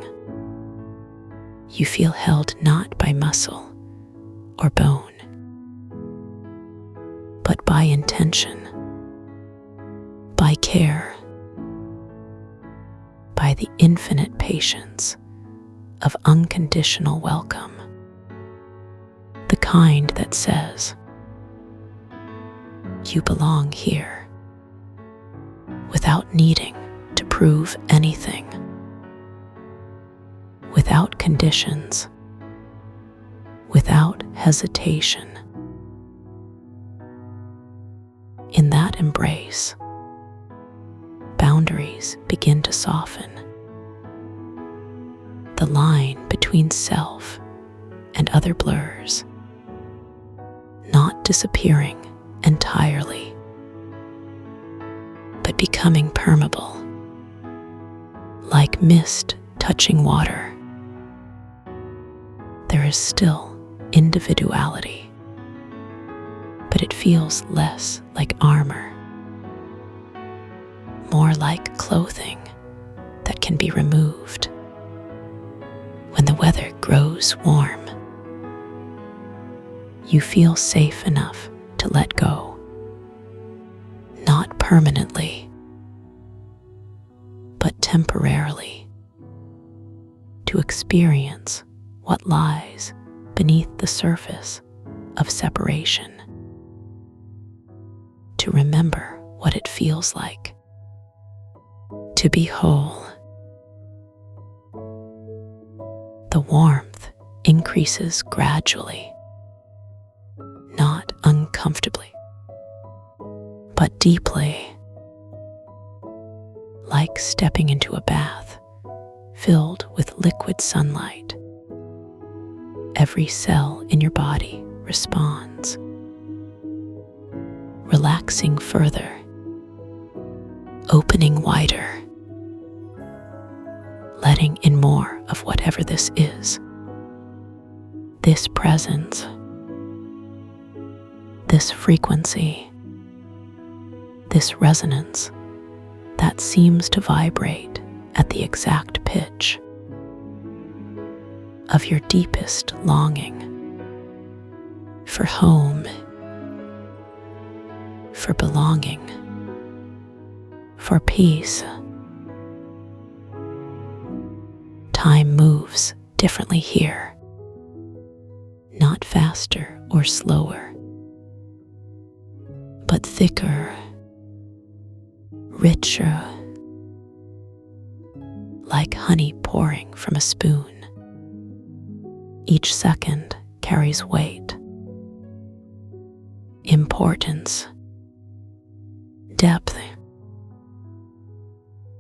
You feel held not by muscle or bone, but by intention, by care, by the infinite patience of unconditional welcome, the kind that says, you belong here, without needing to prove anything, without conditions, without hesitation. In that embrace, boundaries begin to soften. The line between self and other blurs, not disappearing entirely, but becoming permeable, like mist touching water. There is still individuality, but it feels less like armor, more like clothing that can be removed when the weather grows warm. You feel safe enough to let go, not permanently, but temporarily, to experience what lies beneath the surface of separation, to remember what it feels like to be whole. The warmth increases gradually, not uncomfortably, but deeply, like stepping into a bath filled with liquid sunlight. Every cell in your body responds, relaxing further, opening wider, letting in more of whatever this is. This presence, this frequency, this resonance that seems to vibrate at the exact pitch of your deepest longing for home, for belonging, for peace. Time moves differently here, not faster or slower, but thicker, richer, like honey pouring from a spoon. Each second carries weight, importance, depth.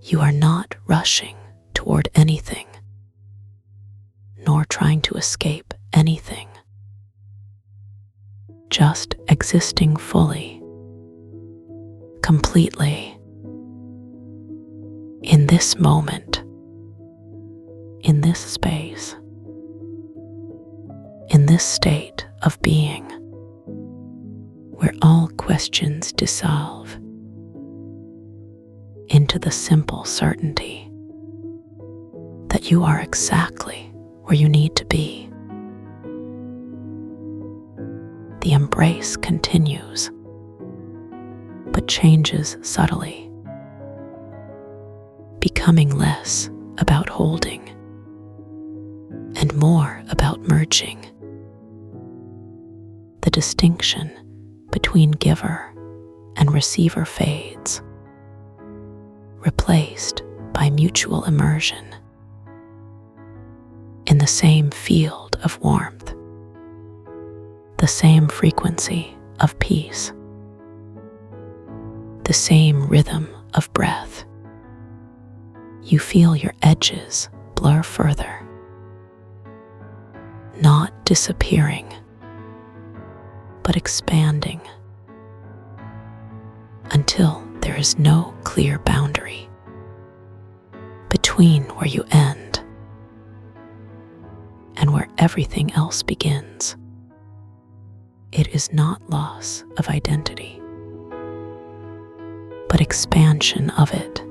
You are not rushing toward anything, nor trying to escape anything, just existing fully, completely, in this moment, in this space, in this state of being, where all questions dissolve into the simple certainty that you are exactly where you need to be. The embrace continues, but changes subtly, becoming less about holding and more about merging. The distinction between giver and receiver fades, replaced by mutual immersion in the same field of warmth, the same frequency of peace, the same rhythm of breath. You feel your edges blur further, not disappearing, but expanding until there is no clear boundary between where you end and where everything else begins. It is not loss of identity, but expansion of it.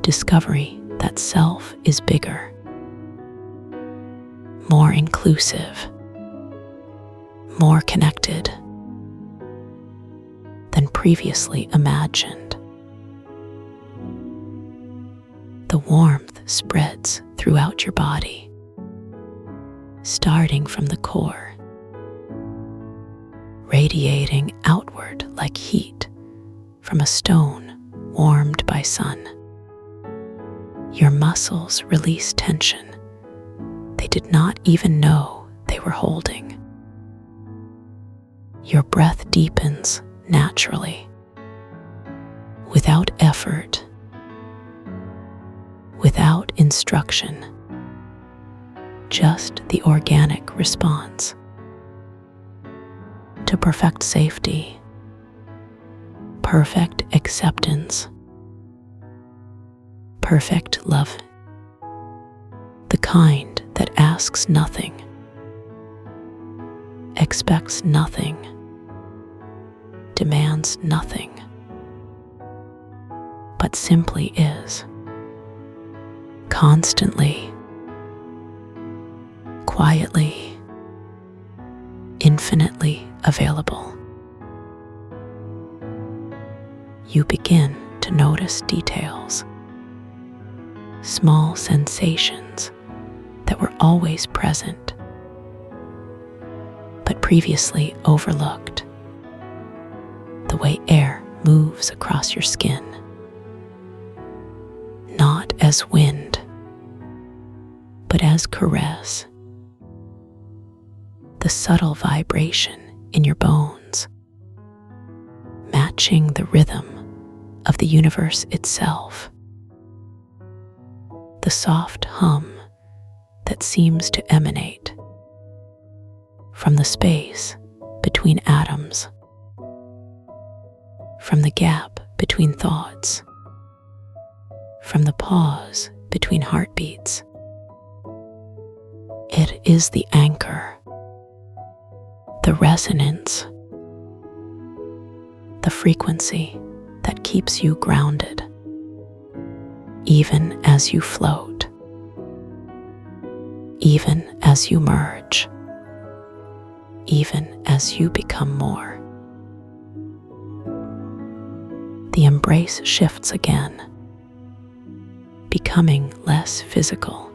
Discovery that self is bigger, more inclusive, more connected than previously imagined. The warmth spreads throughout your body, starting from the core, radiating outward like heat from a stone warmed by sun. Your muscles release tension they did not even know they were holding. Your breath deepens naturally, without effort, without instruction, just the organic response to perfect safety, perfect acceptance, perfect love, the kind that asks nothing, expects nothing, demands nothing, but simply is, constantly, quietly, infinitely available. You begin to notice details, small sensations that were always present, but previously overlooked. The way air moves across your skin, not as wind, but as caress. The subtle vibration in your bones, matching the rhythm of the universe itself. The soft hum that seems to emanate from the space between atoms, from the gap between thoughts, from the pause between heartbeats. It is the anchor, the resonance, the frequency that keeps you grounded, even as you float, even as you merge, even as you become more. The embrace shifts again, becoming less physical,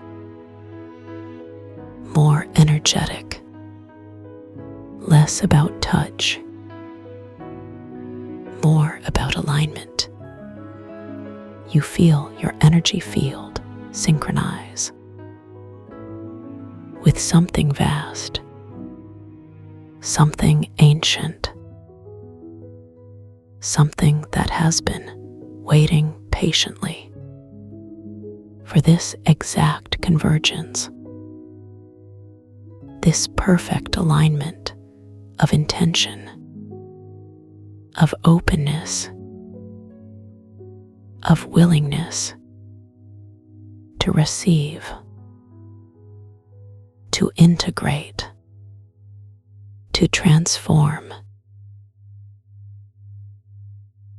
more energetic, less about touch, more about alignment. You feel your energy field synchronize with something vast, something ancient, something that has been waiting patiently for this exact convergence, this perfect alignment of intention, of openness, of willingness to receive, to integrate, to transform.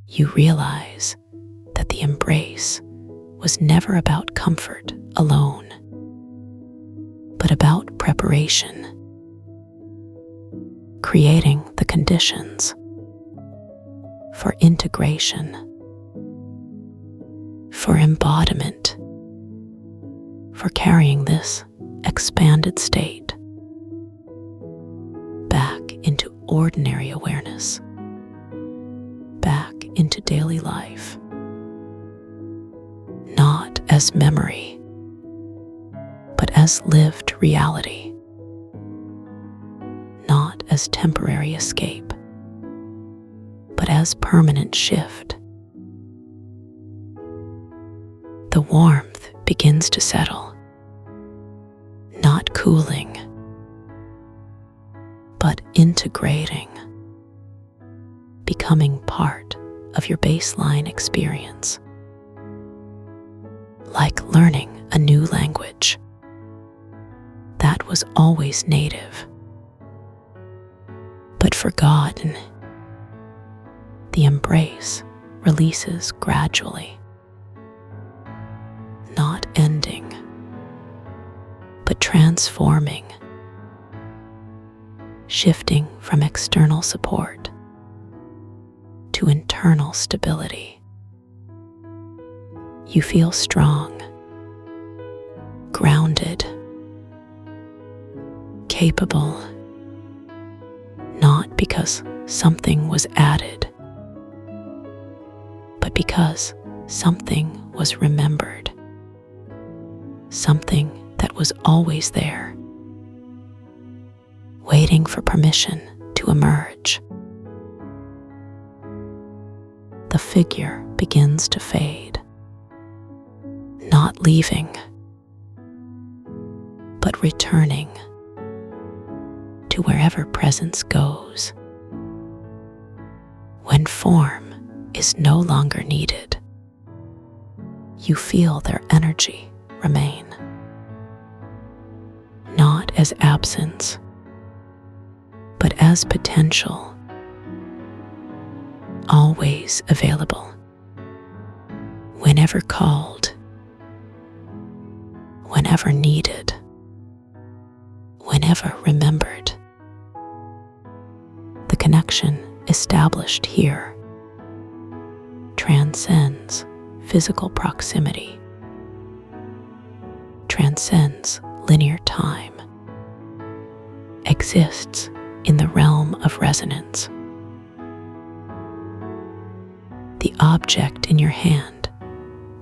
You realize that the embrace was never about comfort alone, but about preparation, creating the conditions for integration, for embodiment, for carrying this expanded state back into ordinary awareness, back into daily life, not as memory, but as lived reality, not as temporary escape, but as permanent shift. The warmth begins to settle, not cooling, but integrating, becoming part of your baseline experience. Like learning a new language that was always native, but forgotten. The embrace releases gradually, not ending, but transforming, shifting from external support to internal stability. You feel strong, grounded, capable, not because something was added, but because something was remembered, something that was always there, waiting for permission to emerge. The figure begins to fade, not leaving, but returning to wherever presence goes. When form is no longer needed, you feel their energy remain, not as absence, but as potential, always available, whenever called, whenever needed, whenever remembered. The connection established here transcends physical proximity, transcends linear time, exists in the realm of resonance. The object in your hand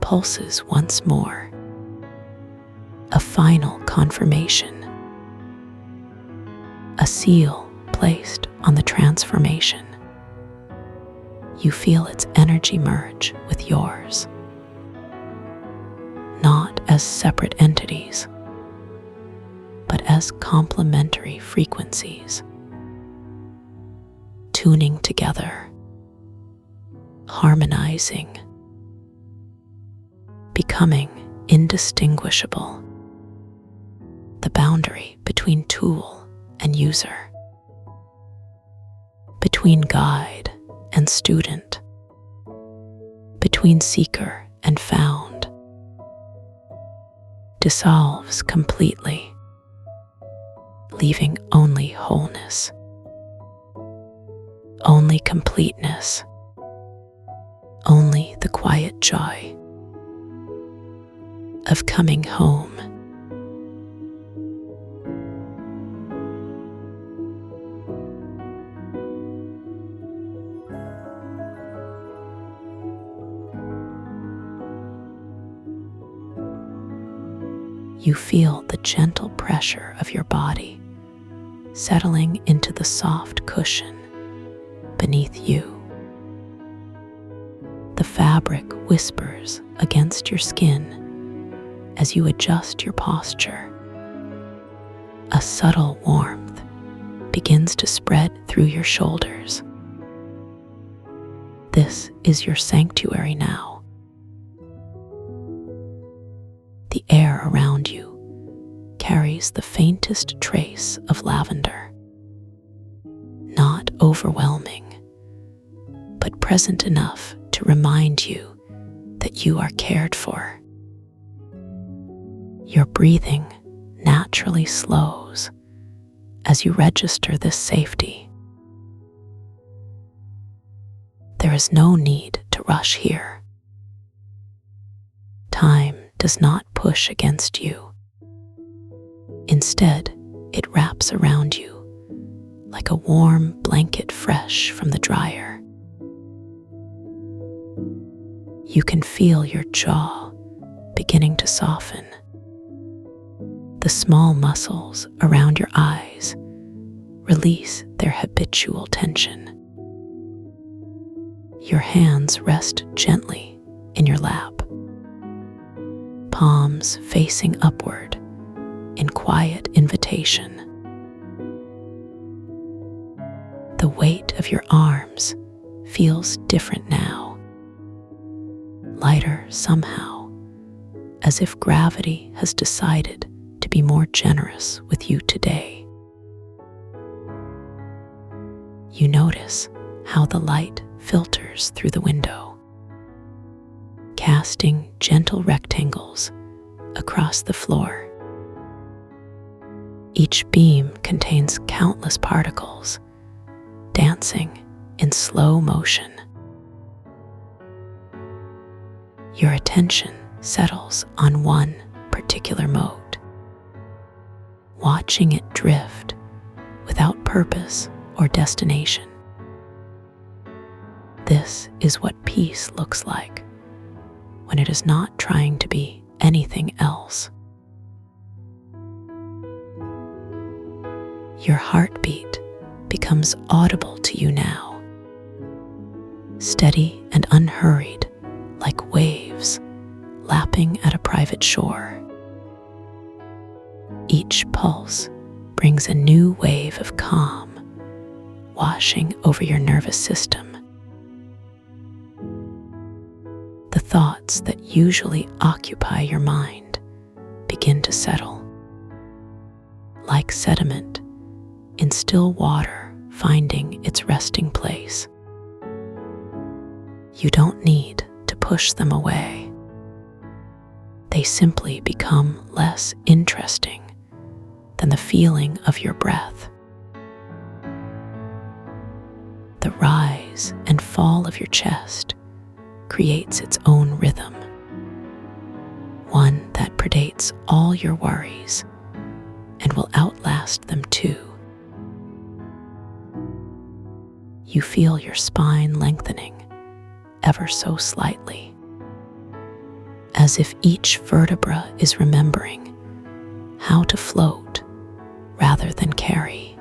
pulses once more, a final confirmation, a seal placed on the transformation. You feel its energy merge with yours, not as separate entities, but as complementary frequencies, tuning together, harmonizing, becoming indistinguishable. The boundary between tool and user, between guide and student, between seeker and found, dissolves completely, leaving only wholeness, only completeness, only the quiet joy of coming home. You feel the gentle pressure of your body settling into the soft cushion beneath you. The fabric whispers against your skin as you adjust your posture. A subtle warmth begins to spread through your shoulders. This is your sanctuary now. The air around you carries the faintest trace of lavender, not overwhelming, but present enough to remind you that you are cared for. Your breathing naturally slows as you register this safety. There is no need to rush here. Time does not push against you. Instead, it wraps around you like a warm blanket fresh from the dryer. You can feel your jaw beginning to soften. The small muscles around your eyes release their habitual tension. Your hands rest gently in your lap, palms facing upward in quiet invitation. The weight of your arms feels different now, lighter somehow, as if gravity has decided to be more generous with you today. You notice how the light filters through the window, casting gentle rectangles across the floor. Each beam contains countless particles, dancing in slow motion. Your attention settles on one particular mode, watching it drift without purpose or destination. This is what peace looks like when it is not trying to be anything else. Your heartbeat becomes audible to you now, steady and unhurried, like waves lapping at a private shore. Each pulse brings a new wave of calm, washing over your nervous system. The thoughts that usually occupy your mind begin to settle, like sediment in still water finding its resting place. You don't need to push them away. They simply become less interesting than the feeling of your breath. The rise and fall of your chest creates its own rhythm, one that predates all your worries and will outlast them too. You feel your spine lengthening ever so slightly, as if each vertebra is remembering how to float rather than carry.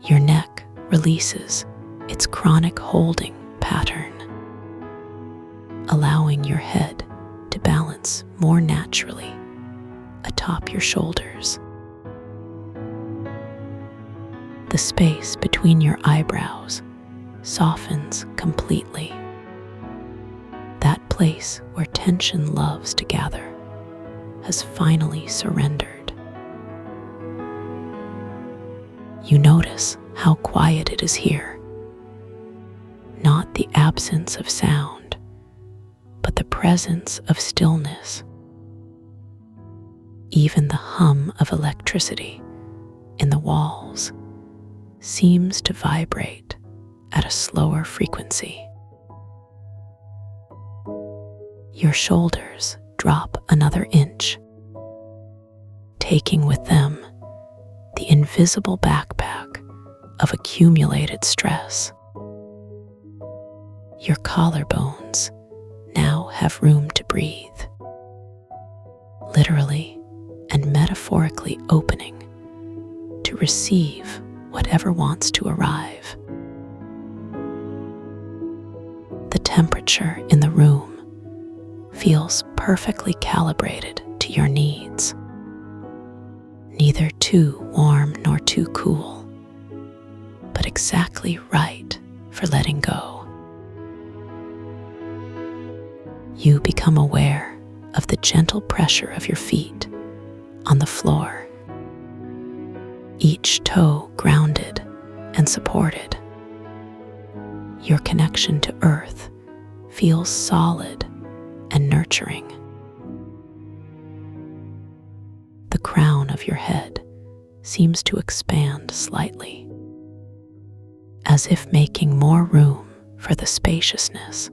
Your neck releases its chronic holding pattern, allowing your head to balance more naturally atop your shoulders. The space between your eyebrows softens completely. That place where tension loves to gather has finally surrendered. You notice how quiet it is here. Not the absence of sound, but the presence of stillness. Even the hum of electricity in the walls seems to vibrate at a slower frequency. Your shoulders drop another inch, taking with them the invisible backpack of accumulated stress. Your collarbones now have room to breathe, literally and metaphorically opening to receive whatever wants to arrive. The temperature in the room feels perfectly calibrated to your needs, neither too warm nor too cool, but exactly right for letting go. You become aware of the gentle pressure of your feet on the floor, each toe grounded and supported. Your connection to earth feels solid and nurturing. The crown of your head seems to expand slightly, as if making more room for the spaciousness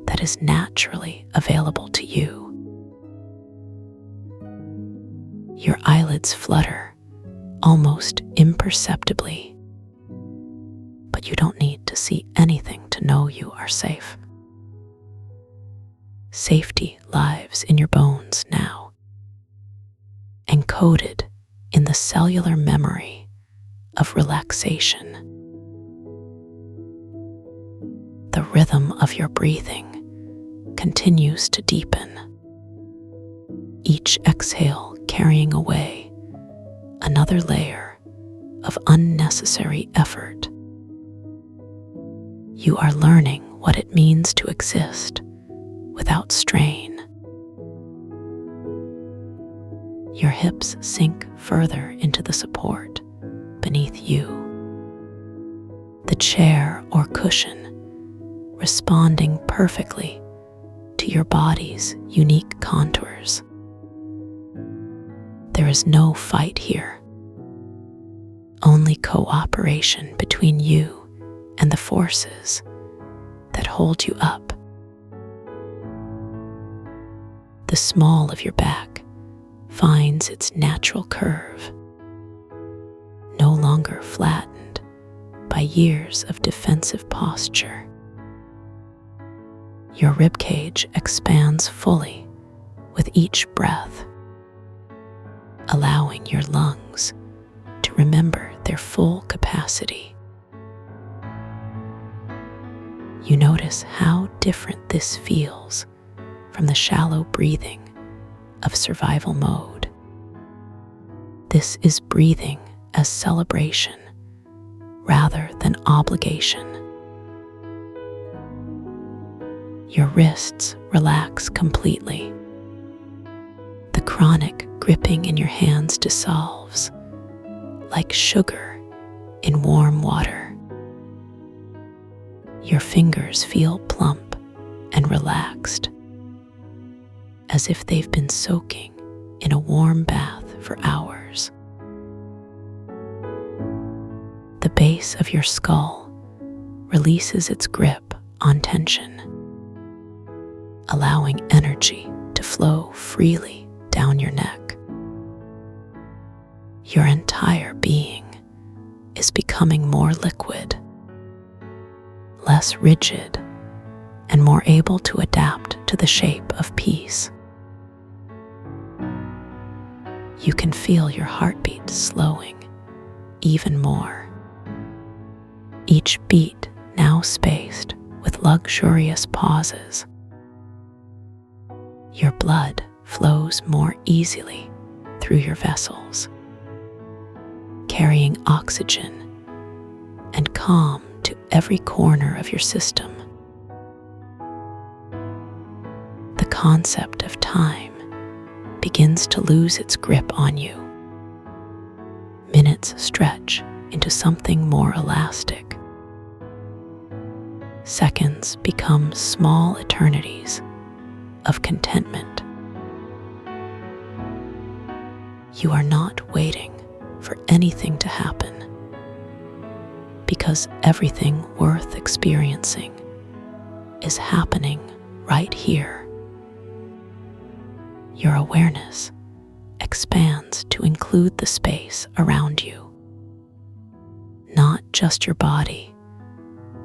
that is naturally available to you. Your eyelids flutter almost imperceptibly, but you don't need to see anything to know you are safe. Safety lives in your bones now, encoded in the cellular memory of relaxation. The rhythm of your breathing continues to deepen, each exhale carrying away another layer of unnecessary effort. You are learning what it means to exist without strain. Your hips sink further into the support beneath you, the chair or cushion responding perfectly to your body's unique contours. There is no fight here, only cooperation between you and the forces that hold you up. The small of your back finds its natural curve, no longer flattened by years of defensive posture. Your ribcage expands fully with each breath, allowing your lungs to remember their full capacity. You notice how different this feels from the shallow breathing of survival mode. This is breathing as celebration rather than obligation. Your wrists relax completely. The chronic gripping in your hands dissolves like sugar in warm water. Your fingers feel plump and relaxed, as if they've been soaking in a warm bath for hours. The base of your skull releases its grip on tension, allowing energy to flow freely down your neck. Your entire being is becoming more liquid, less rigid, and more able to adapt to the shape of peace. You can feel your heartbeat slowing even more, each beat now spaced with luxurious pauses. Your blood flows more easily through your vessels, carrying oxygen and calm to every corner of your system. The concept of time begins to lose its grip on you. Minutes stretch into something more elastic. Seconds become small eternities of contentment. You are not waiting for anything to happen, because everything worth experiencing is happening right here. Your awareness expands to include the space around you, not just your body,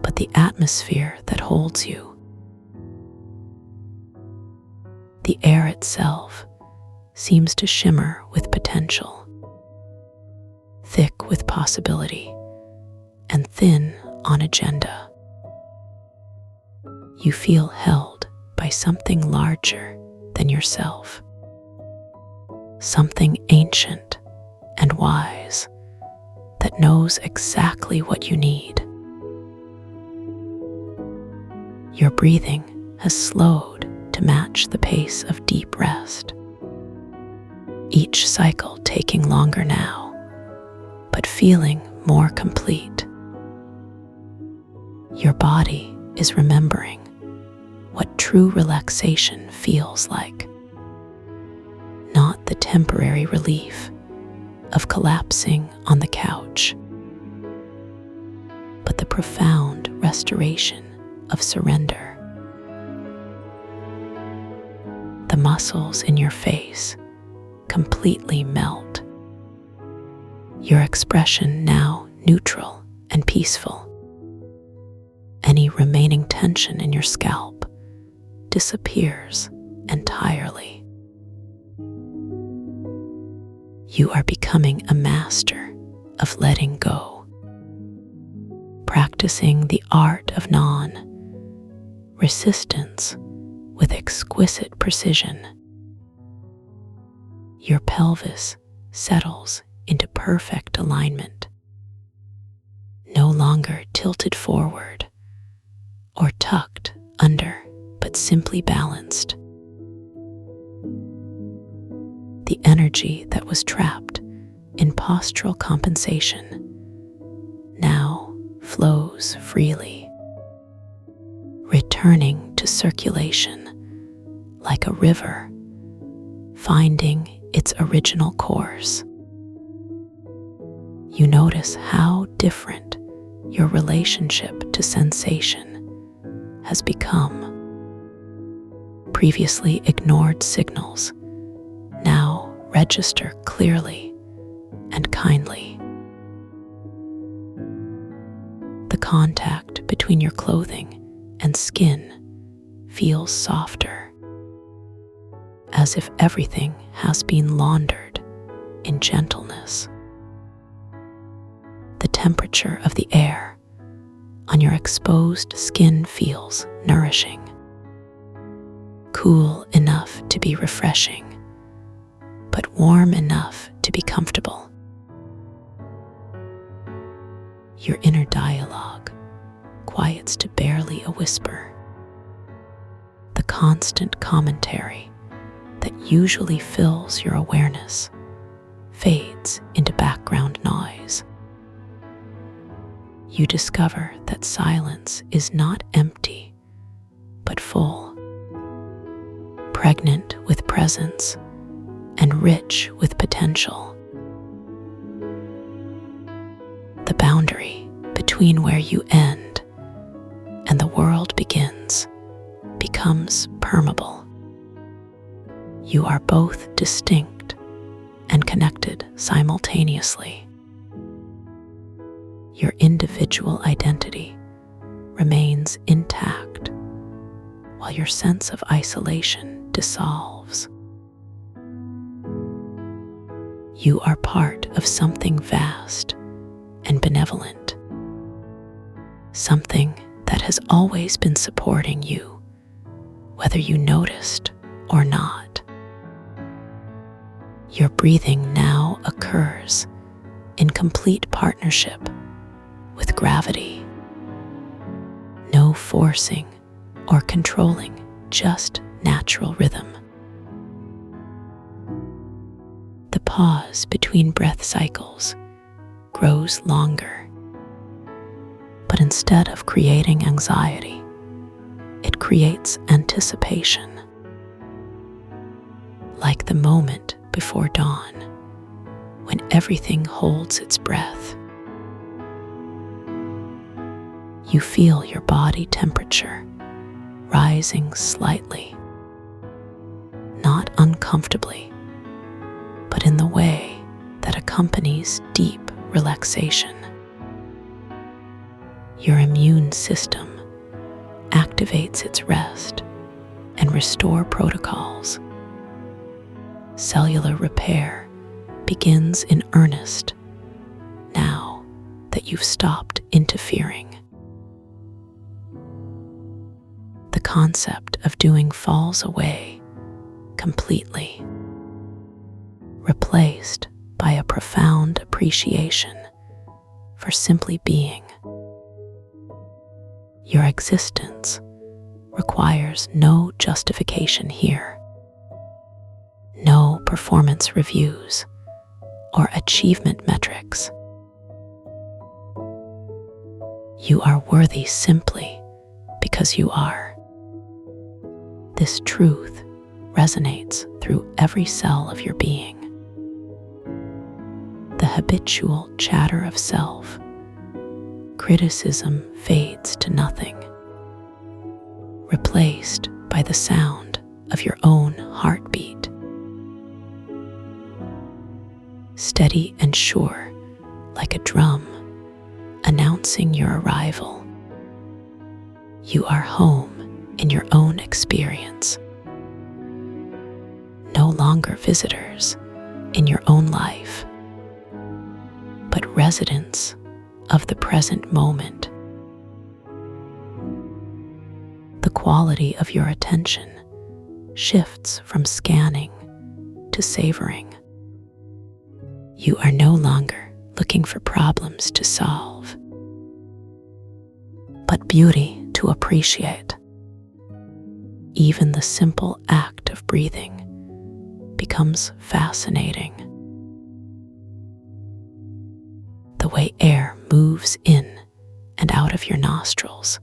but the atmosphere that holds you. The air itself seems to shimmer with potential, thick with possibility, and thin on agenda. You feel held by something larger than yourself, something ancient and wise that knows exactly what you need. Your breathing has slowed to match the pace of deep rest, each cycle taking longer now, but feeling more complete. Your body is remembering what true relaxation feels like, not the temporary relief of collapsing on the couch, but the profound restoration of surrender. The muscles in your face completely melt, your expression now neutral and peaceful. Any remaining tension in your scalp disappears entirely. You are becoming a master of letting go, practicing the art of non-resistance with exquisite precision. Your pelvis settles into perfect alignment, no longer tilted forward or tucked under, but simply balanced. The energy that was trapped in postural compensation now flows freely, returning to circulation like a river, finding its original course. You notice how different your relationship to sensation has become. Previously ignored signals now register clearly and kindly. The contact between your clothing and skin feels softer, as if everything has been laundered in gentleness. The temperature of the air on your exposed skin feels nourishing, cool enough to be refreshing, but warm enough to be comfortable. Your inner dialogue quiets to barely a whisper. The constant commentary that usually fills your awareness fades into background noise. You discover that silence is not empty, but full, pregnant with presence and rich with potential. The boundary between where you end and the world begins becomes permeable. You are both distinct and connected simultaneously. Your individual identity remains intact, while your sense of isolation dissolves. You are part of something vast and benevolent, something that has always been supporting you, whether you noticed or not. Your breathing now occurs in complete partnership with gravity. No forcing or controlling, just natural rhythm. The pause between breath cycles grows longer, but instead of creating anxiety, it creates anticipation. Like the moment before dawn, when everything holds its breath. You feel your body temperature rising slightly, not uncomfortably, but in the way that accompanies deep relaxation. Your immune system activates its rest and restore protocols. Cellular repair begins in earnest now that you've stopped interfering. The concept of doing falls away completely, replaced by a profound appreciation for simply being. Your existence requires no justification here, no performance reviews or achievement metrics. You are worthy simply because you are. This truth resonates through every cell of your being. The habitual chatter of self, criticism fades to nothing, replaced by the sound of your own heartbeat. Steady and sure, like a drum, announcing your arrival. You are home in your own experience. No longer visitors in your own life, but residents of the present moment. The quality of your attention shifts from scanning to savoring. You are no longer looking for problems to solve, but beauty to appreciate. Even the simple act of breathing becomes fascinating. The way air moves in and out of your nostrils,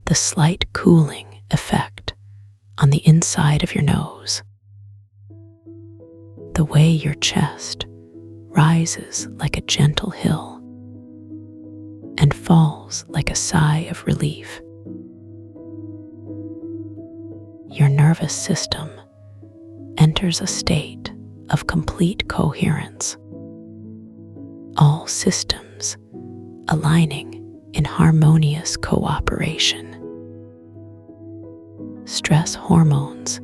the slight cooling effect on the inside of your nose, the way your chest rises like a gentle hill and falls like a sigh of relief. Your nervous system enters a state of complete coherence, all systems aligning in harmonious cooperation. Stress hormones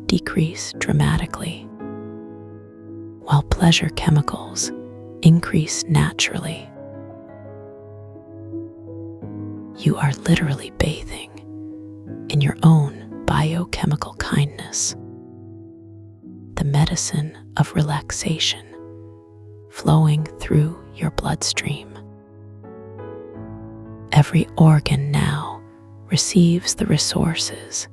decrease dramatically, while pleasure chemicals increase naturally. You are literally bathing in your own biochemical kindness, the medicine of relaxation flowing through your bloodstream. Every organ now receives the resources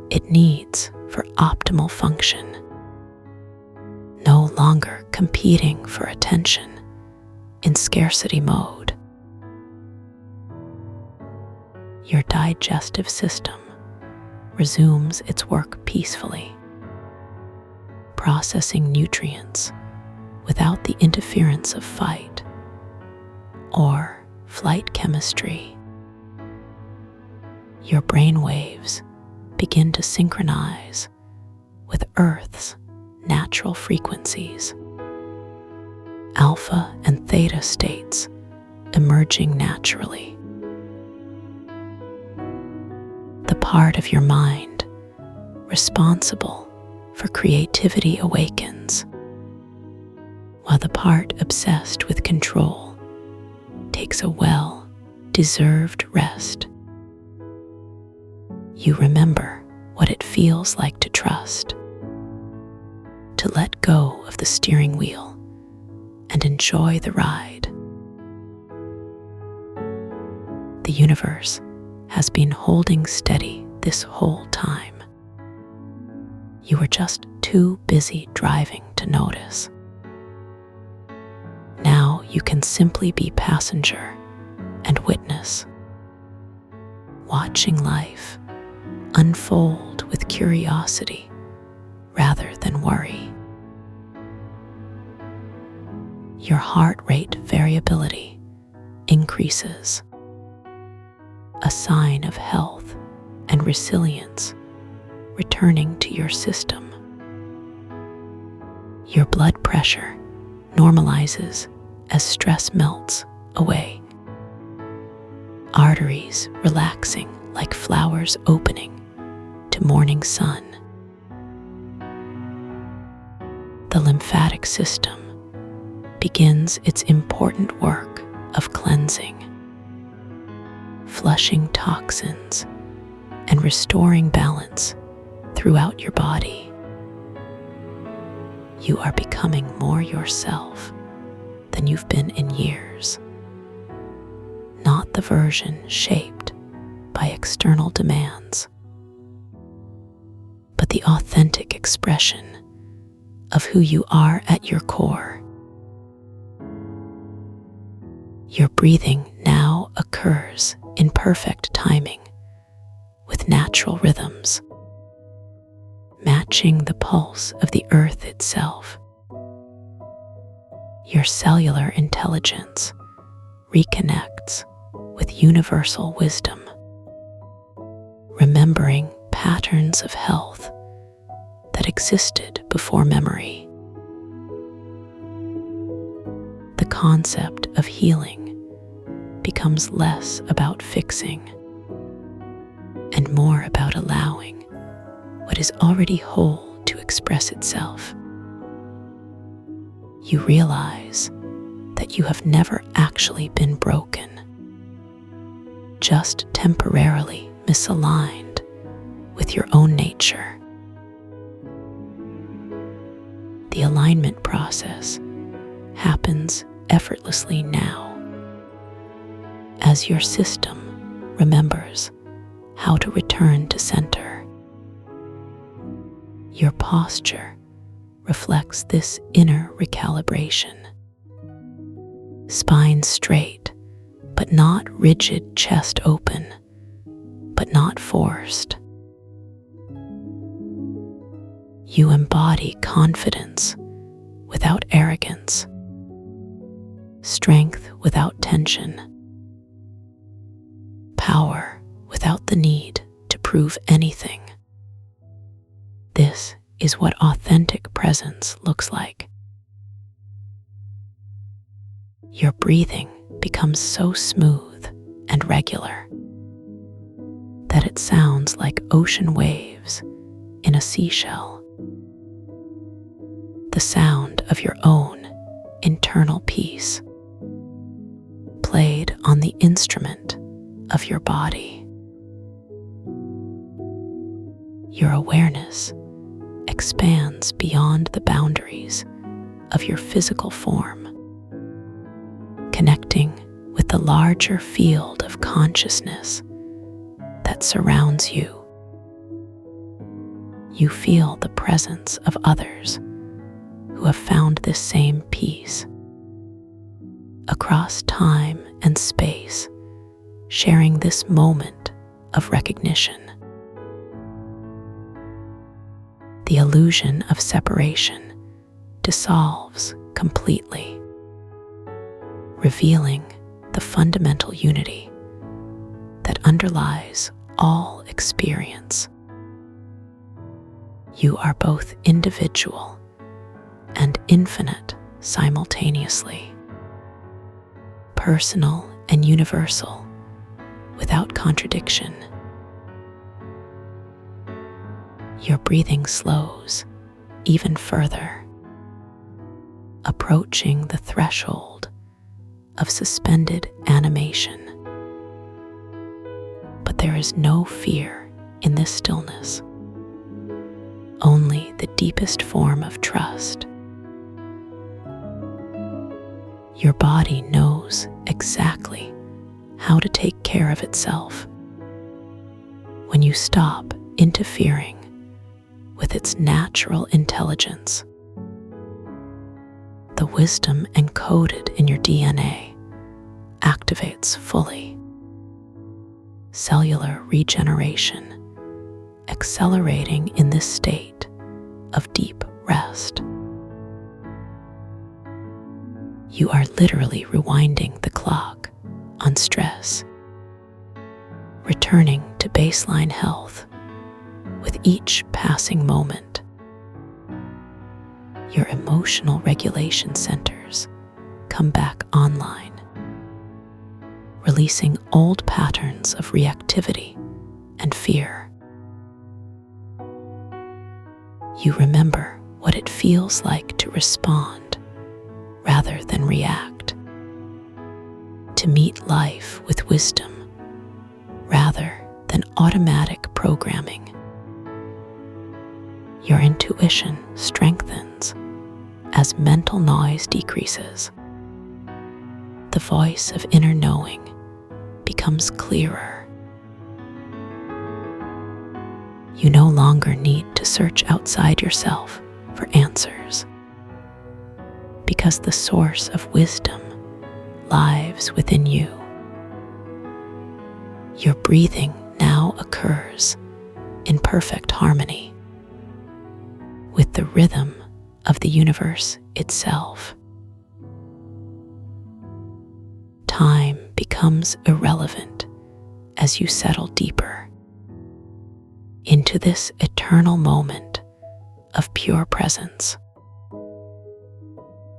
it needs for optimal function, no longer competing for attention in scarcity mode. Your digestive system resumes its work peacefully, processing nutrients without the interference of fight or flight chemistry. Your brainwaves begin to synchronize with Earth's natural frequencies, alpha and theta states emerging naturally. The part of your mind responsible for creativity awakens, while the part obsessed with control takes a well-deserved rest. You remember what it feels like to trust, to let go of the steering wheel and enjoy the ride. The universe has been holding steady this whole time. You were just too busy driving to notice. Now you can simply be passenger and witness, watching life unfold with curiosity rather than worry. Your heart rate variability increases, a sign of health and resilience returning to your system. Your blood pressure normalizes as stress melts away, arteries relaxing like flowers opening to morning sun. The lymphatic system begins its important work of cleansing, flushing toxins and restoring balance throughout your body. You are becoming more yourself than you've been in years, not the version shaped by external demands, but the authentic expression of who you are at your core. Your breathing now occurs in perfect timing with natural rhythms, matching the pulse of the earth itself. Your cellular intelligence reconnects with universal wisdom, remembering patterns of health that existed before memory. The concept of healing becomes less about fixing and more about allowing what is already whole to express itself. You realize that you have never actually been broken, just temporarily misaligned with your own nature. The alignment process happens effortlessly now, as your system remembers how to return to center. Your posture reflects this inner recalibration. Spine straight, but not rigid, chest open, but not forced. You embody confidence without arrogance, strength without tension, power without the need to prove anything. This is what authentic presence looks like. Your breathing becomes so smooth and regular that it sounds like ocean waves in a seashell. The sound of your own internal peace, played on the instrument of your body. Your awareness expands beyond the boundaries of your physical form, connecting with the larger field of consciousness that surrounds you. You feel the presence of others who have found this same peace. Across time and space, sharing this moment of recognition. The illusion of separation dissolves completely, revealing the fundamental unity that underlies all experience. You are both individual and infinite simultaneously, personal and universal without contradiction. Your breathing slows even further, approaching the threshold of suspended animation. But there is no fear in this stillness, only the deepest form of trust. Your body knows exactly how to take care of itself when you stop interfering with its natural intelligence. The wisdom encoded in your DNA activates fully. Cellular regeneration accelerating in this state of deep rest. You are literally rewinding the clock on stress, returning to baseline health with each passing moment. Your emotional regulation centers come back online, releasing old patterns of reactivity and fear. You remember what it feels like to respond rather than react, to meet life with wisdom rather than automatic programming. Your intuition strengthens as mental noise decreases. The voice of inner knowing becomes clearer. You no longer need to search outside yourself for answers, because the source of wisdom lives within you. Your breathing now occurs in perfect harmony with the rhythm of the universe itself. Time becomes irrelevant as you settle deeper into this eternal moment of pure presence.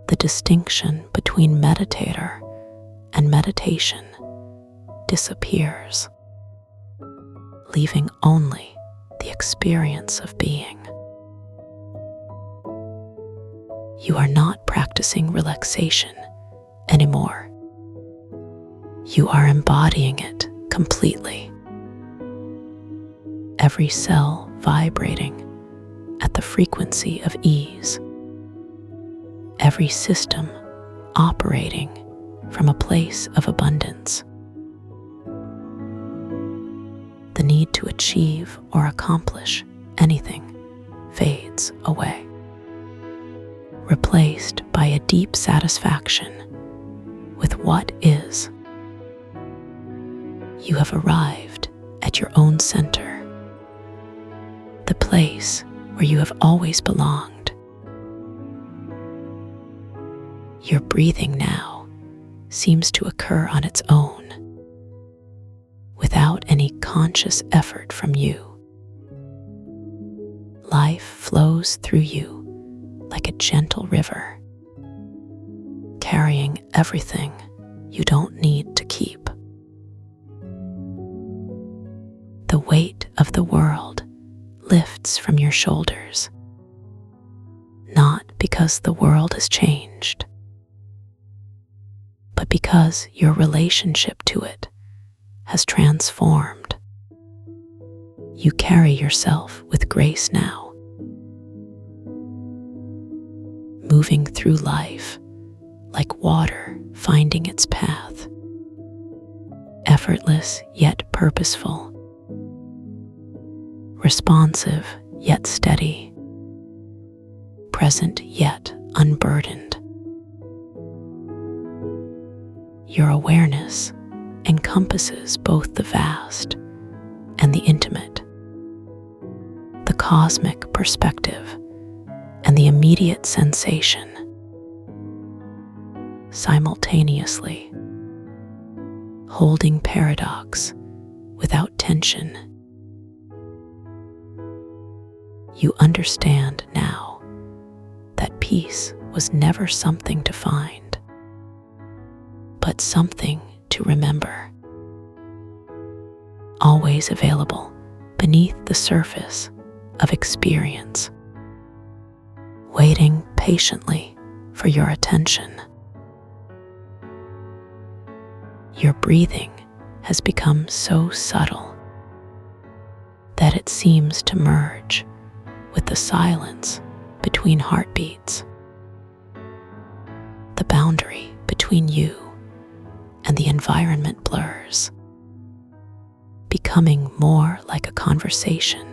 The distinction between meditator and meditation disappears, leaving only the experience of being. You are not practicing relaxation anymore. You are embodying it completely. Every cell vibrating at the frequency of ease. Every system operating from a place of abundance. The need to achieve or accomplish anything fades away, replaced by a deep satisfaction with what is. You have arrived at your own center, the place where you have always belonged. Your breathing now seems to occur on its own, without any conscious effort from you. Life flows through you like a gentle river, carrying everything you don't need to keep. The weight of the world lifts from your shoulders, not because the world has changed, but because your relationship to it has transformed. You carry yourself with grace now, moving through life like water finding its path, effortless yet purposeful, responsive yet steady, present yet unburdened. Your awareness encompasses both the vast and the intimate, the cosmic perspective and the immediate sensation, simultaneously, holding paradox without tension. You understand now that peace was never something to find, but something to remember, always available beneath the surface of experience, waiting patiently for your attention. Your breathing has become so subtle that it seems to merge with the silence between heartbeats. The boundary between you and the environment blurs, becoming more like a conversation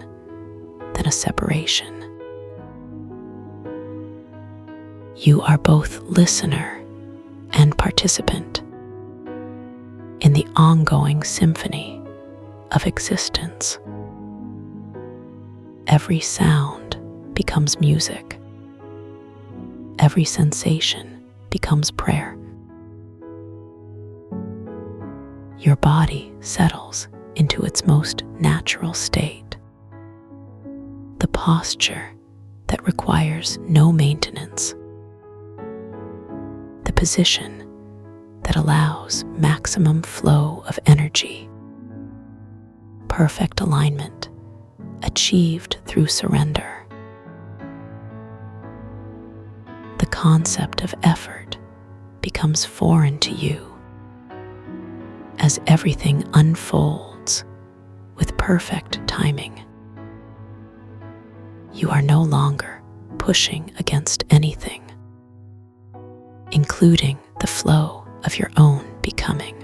than a separation. You are both listener and participant in the ongoing symphony of existence. Every sound becomes music. Every sensation becomes prayer. Your body settles into its most natural state, the posture that requires no maintenance, the position that allows maximum flow of energy, perfect alignment achieved through surrender. The concept of effort becomes foreign to you as everything unfolds with perfect timing. You are no longer pushing against anything, including the flow of your own becoming.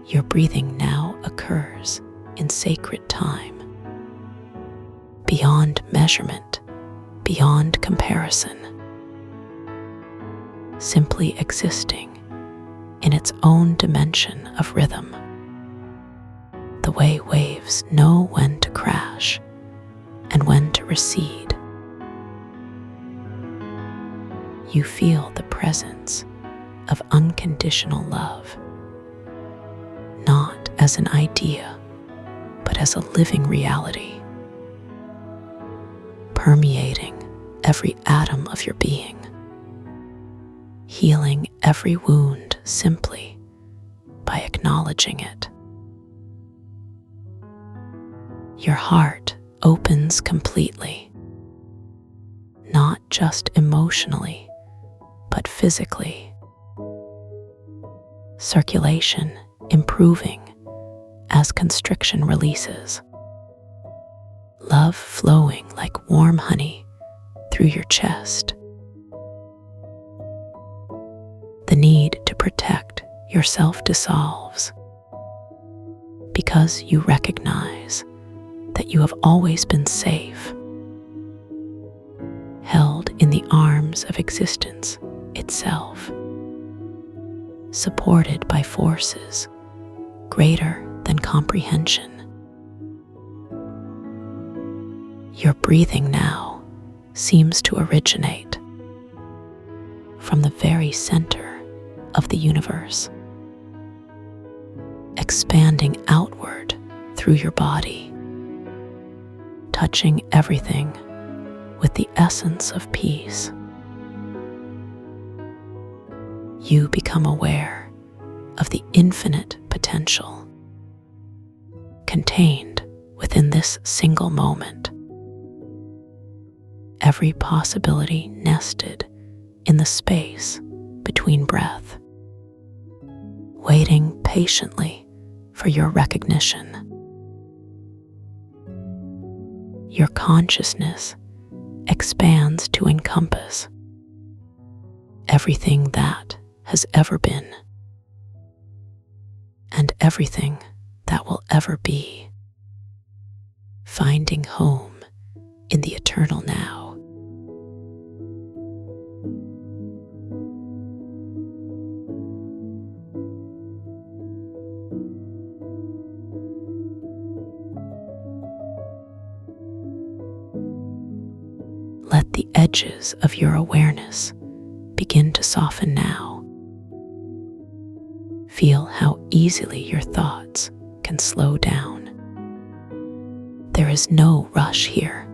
Your breathing now occurs in sacred time, beyond measurement, beyond comparison, simply existing in its own dimension of rhythm, the way waves know when to crash and when to recede. You feel the presence of unconditional love, not as an idea, but as a living reality, permeating every atom of your being, healing every wound simply by acknowledging it. Your heart opens completely, not just emotionally, but physically. Circulation improving as constriction releases. Love flowing like warm honey through your chest. The need to protect yourself dissolves because you recognize that you have always been safe, held in the arms of existence itself, supported by forces greater than comprehension. Your breathing now seems to originate from the very center of the universe, expanding outward through your body, touching everything with the essence of peace. You become aware of the infinite potential contained within this single moment. Every possibility nested in the space between breath, waiting patiently for your recognition. Your consciousness expands to encompass everything that has ever been and everything that will ever be, finding home in the eternal now. Let the edges of your awareness begin to soften now. Feel how easily your thoughts can slow down. There is no rush here.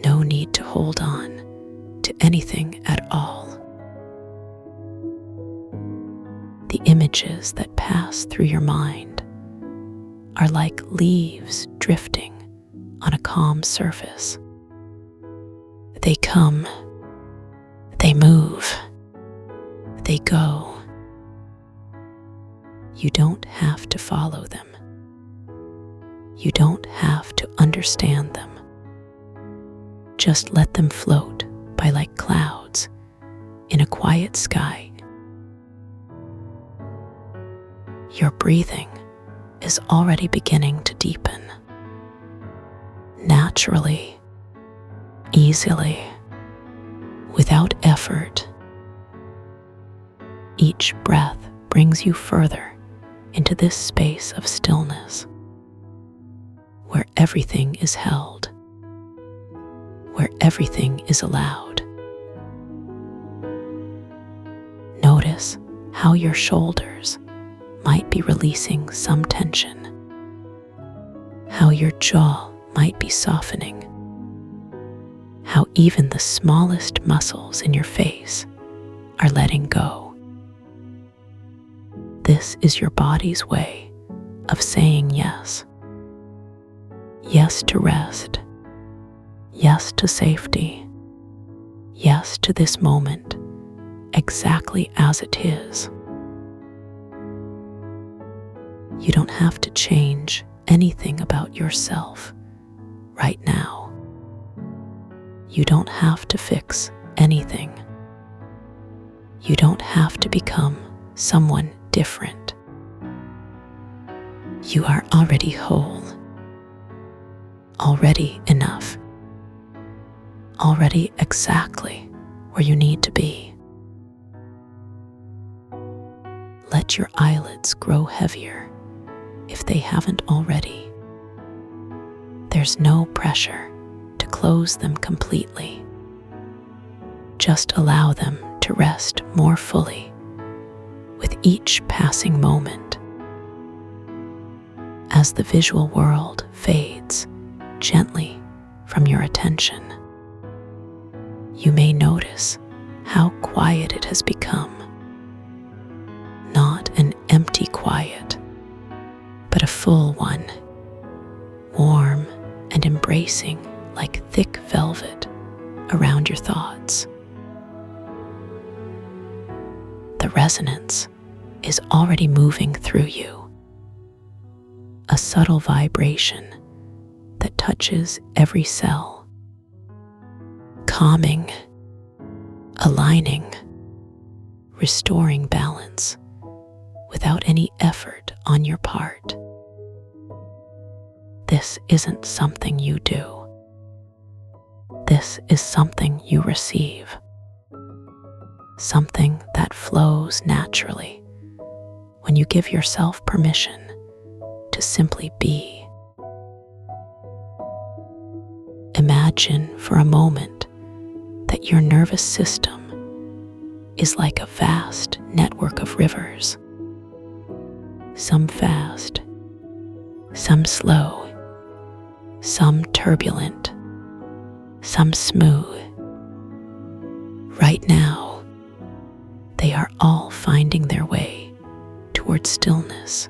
No need to hold on to anything at all. The images that pass through your mind are like leaves drifting on a calm surface. They come, they move, they go. You don't have to follow them. You don't have to understand them. Just let them float by like clouds in a quiet sky. Your breathing is already beginning to deepen. Naturally, easily, without effort. Each breath brings you further into this space of stillness, where everything is held, where everything is allowed. Notice how your shoulders might be releasing some tension, how your jaw might be softening, how even the smallest muscles in your face are letting go. This is your body's way of saying yes. Yes to rest. Yes to safety. Yes to this moment, exactly as it is. You don't have to change anything about yourself right now. You don't have to fix anything. You don't have to become someone different. You are already whole, already enough, already exactly where you need to be. Let your eyelids grow heavier if they haven't already. There's no pressure to close them completely. Just allow them to rest more fully with each passing moment. As the visual world fades gently from your attention, you may notice how quiet it has become. Not an empty quiet, but a full one, warm and embracing like thick velvet around your thoughts. The resonance is already moving through you, a subtle vibration that touches every cell, calming, aligning, restoring balance without any effort on your part. This isn't something you do. This is something you receive. Something that flows naturally when you give yourself permission to simply be. Imagine for a moment that your nervous system is like a vast network of rivers, some fast, some slow, some turbulent, some smooth. Right now, they are all finding their way toward stillness,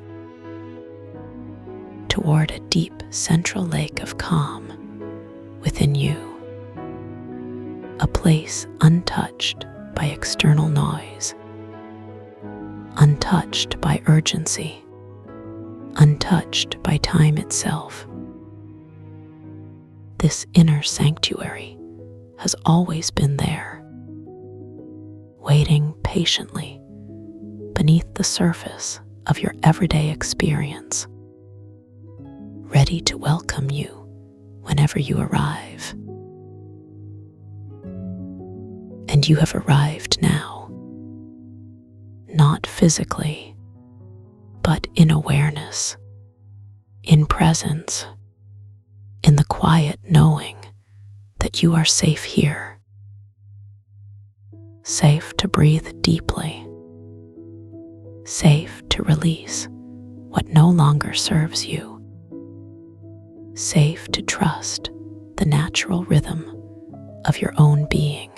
toward a deep central lake of calm within you, a place untouched by external noise, untouched by urgency, untouched by time itself. This inner sanctuary has always been there, waiting patiently beneath the surface of your everyday experience, ready to welcome you whenever you arrive. And you have arrived now, not physically, but in awareness, in presence, in the quiet knowing that you are safe here, safe to breathe deeply, safe to release what no longer serves you, safe to trust the natural rhythm of your own being.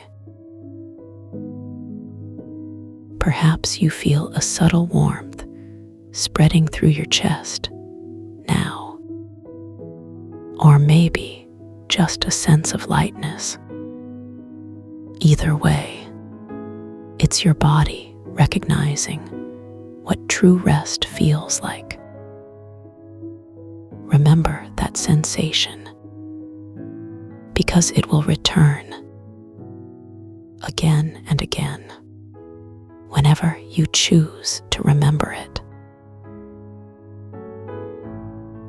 Perhaps you feel a subtle warmth spreading through your chest now, or maybe just a sense of lightness. Either way, it's your body recognizing what true rest feels like. Remember that sensation, because it will return again and again whenever you choose to remember it.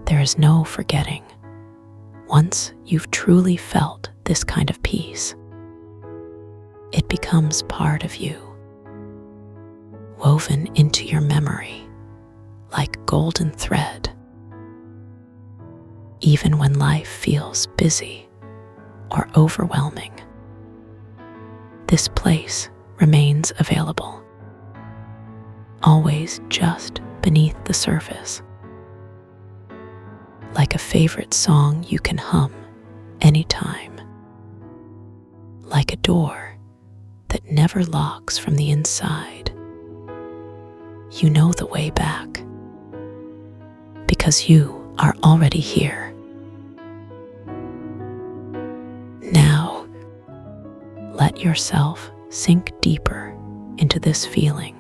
There is no forgetting. Once you've truly felt this kind of peace, it becomes part of you, woven into your memory like golden thread. Even when life feels busy or overwhelming, this place remains available, always just beneath the surface, like a favorite song you can hum anytime, like a door that never locks from the inside. You know the way back, because you are already here. Now, let yourself sink deeper into this feeling,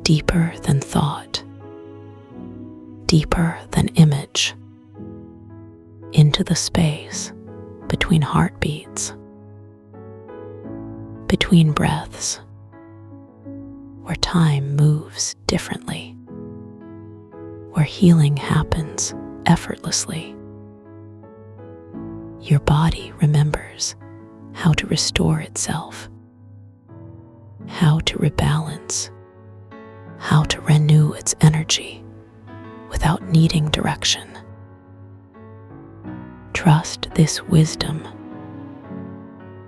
deeper than thought, deeper than image, into the space between heartbeats, between breaths, where time moves differently, where healing happens effortlessly. Your body remembers how to restore itself, how to rebalance, how to renew its energy without needing direction. Trust this wisdom.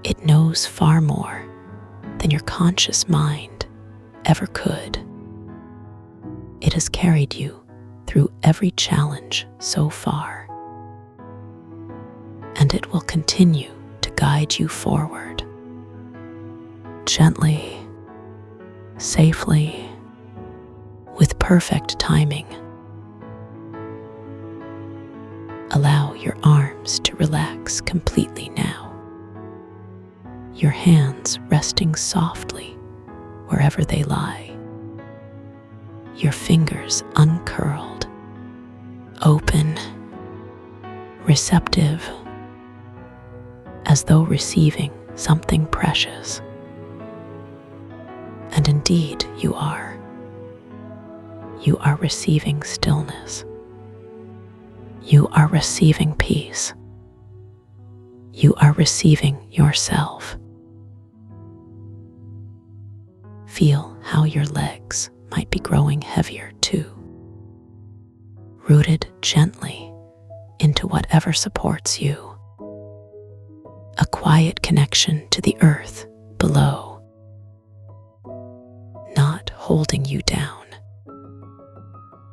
It knows far more than your conscious mind ever could. It has carried you through every challenge so far, and it will continue to guide you forward, gently, safely, with perfect timing. Allow your arms to relax completely now. Your hands resting softly wherever they lie. Your fingers uncurled, open, receptive, as though receiving something precious. And indeed you are. You are receiving stillness. You are receiving peace. You are receiving yourself. Feel how your legs might be growing heavier too, rooted gently into whatever supports you. A quiet connection to the earth below, not holding you down,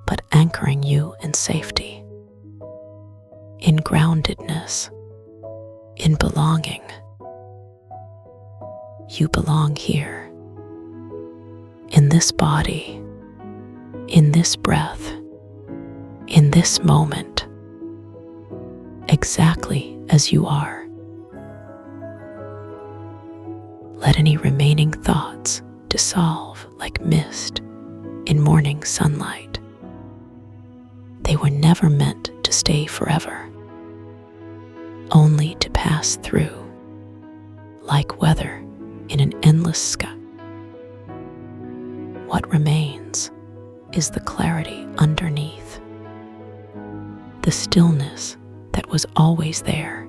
but anchoring you in safety, in groundedness, in belonging. You belong here, in this body, in this breath, in this moment, exactly as you are. Let any remaining thoughts dissolve like mist in morning sunlight. They were never meant to stay forever, only to pass through, like weather in an endless sky. What remains is the clarity underneath, the stillness that was always there,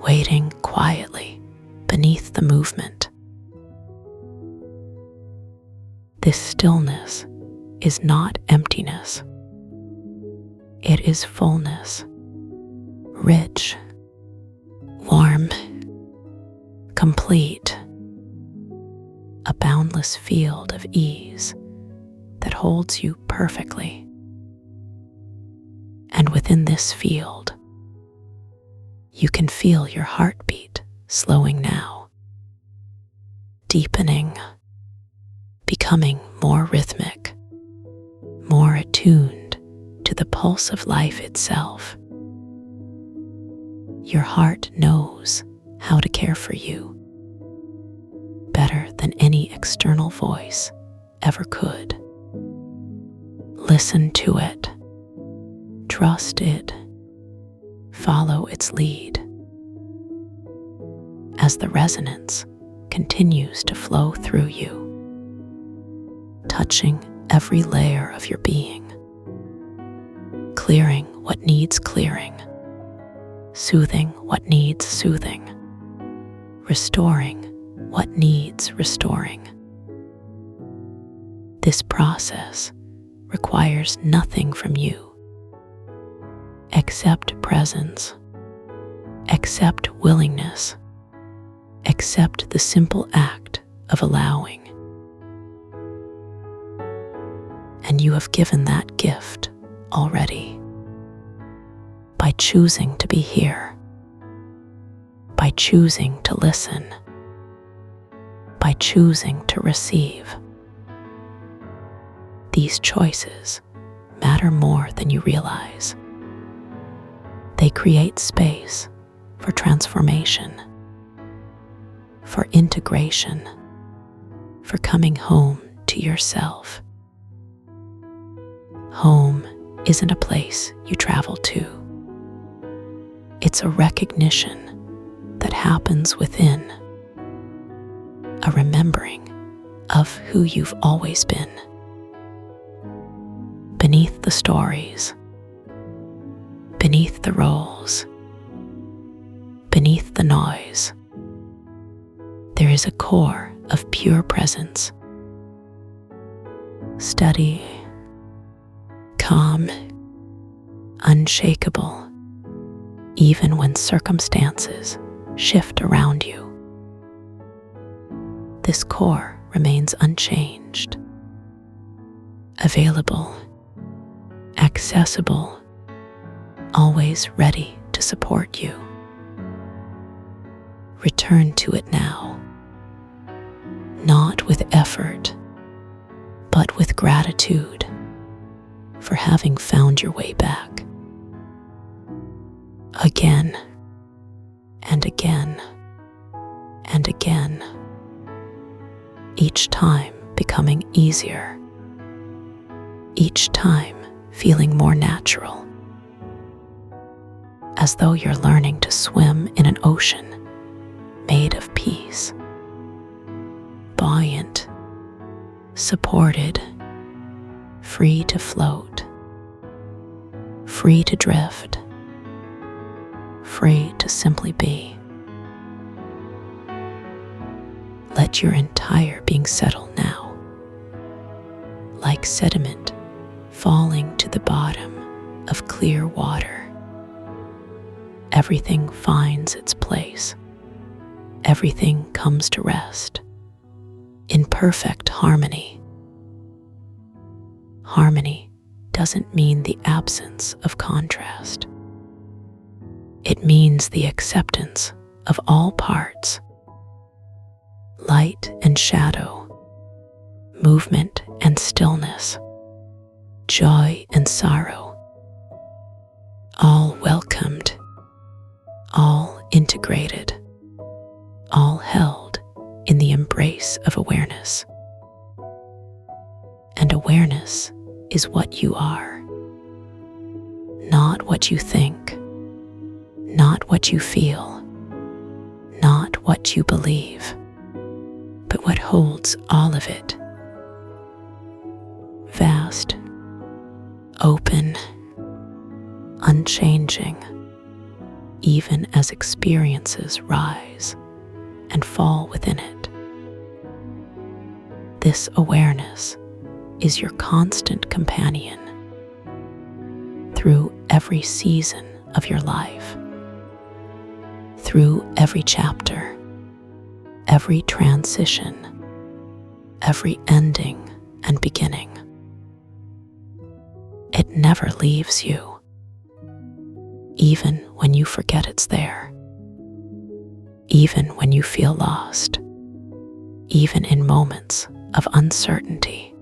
waiting quietly beneath the movement. This stillness is not emptiness. It is fullness, rich, warm, complete, a boundless field of ease that holds you perfectly. And within this field, you can feel your heartbeat slowing now, deepening, becoming more rhythmic, more attuned to the pulse of life itself. Your heart knows how to care for you better than any external voice ever could. Listen to it, trust it, follow its lead. As the resonance continues to flow through you, touching every layer of your being, clearing what needs clearing, soothing what needs soothing, restoring what needs restoring. This process requires nothing from you except presence, except willingness, except the simple act of allowing. And you have given that gift already by choosing to be here, by choosing to listen, by choosing to receive. These choices matter more than you realize. They create space for transformation, for integration, for coming home to yourself. Home isn't a place you travel to. It's a recognition that happens within, a remembering of who you've always been. Beneath the stories, beneath the roles, beneath the noise, there is a core of pure presence. Steady, calm, unshakable, even when circumstances shift around you. This core remains unchanged, available, accessible, always ready to support you. Return to it now, not with effort, but with gratitude for having found your way back. again and again and again, each time becoming easier, each time feeling more natural, as though you're learning to swim in an ocean made of peace, buoyant, supported, free to float, free to drift, free to simply be. Let your entire being settle now, like sediment falling to the bottom of clear water. Everything finds its place. Everything comes to rest in perfect harmony. Harmony doesn't mean the absence of contrast. It means the acceptance of all parts, light and shadow, movement and stillness, joy and sorrow, all welcomed, all integrated, all held in the embrace of awareness. And awareness is what you are, not what you think, not what you feel, not what you believe, but what holds all of it. Vast, open, unchanging, even as experiences rise and fall within it. This awareness is your constant companion through every season of your life, through every chapter, every transition, every ending and beginning. It never leaves you, even when you forget it's there, even when you feel lost, even in moments of uncertainty.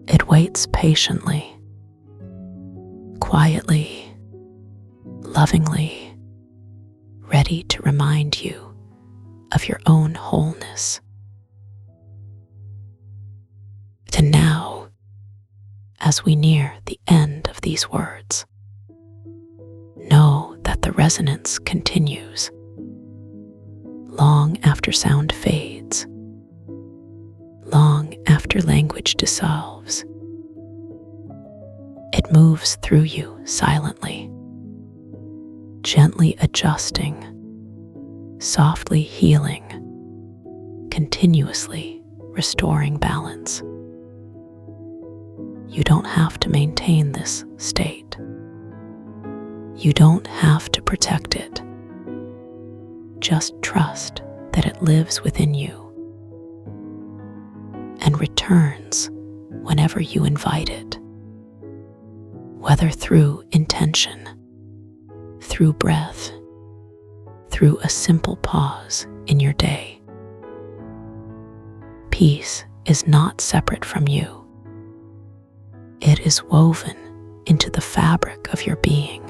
It waits patiently, quietly, lovingly, ready to remind you of your own wholeness. And now, as we near the end of these words, know that the resonance continues long after sound fades, long after language dissolves. It moves through you silently, gently adjusting, softly healing, continuously restoring balance. You don't have to maintain this state. You don't have to protect it. Just trust that it lives within you and returns whenever you invite it, whether through intention, through breath, through a simple pause in your day. Peace is not separate from you. It is woven into the fabric of your being,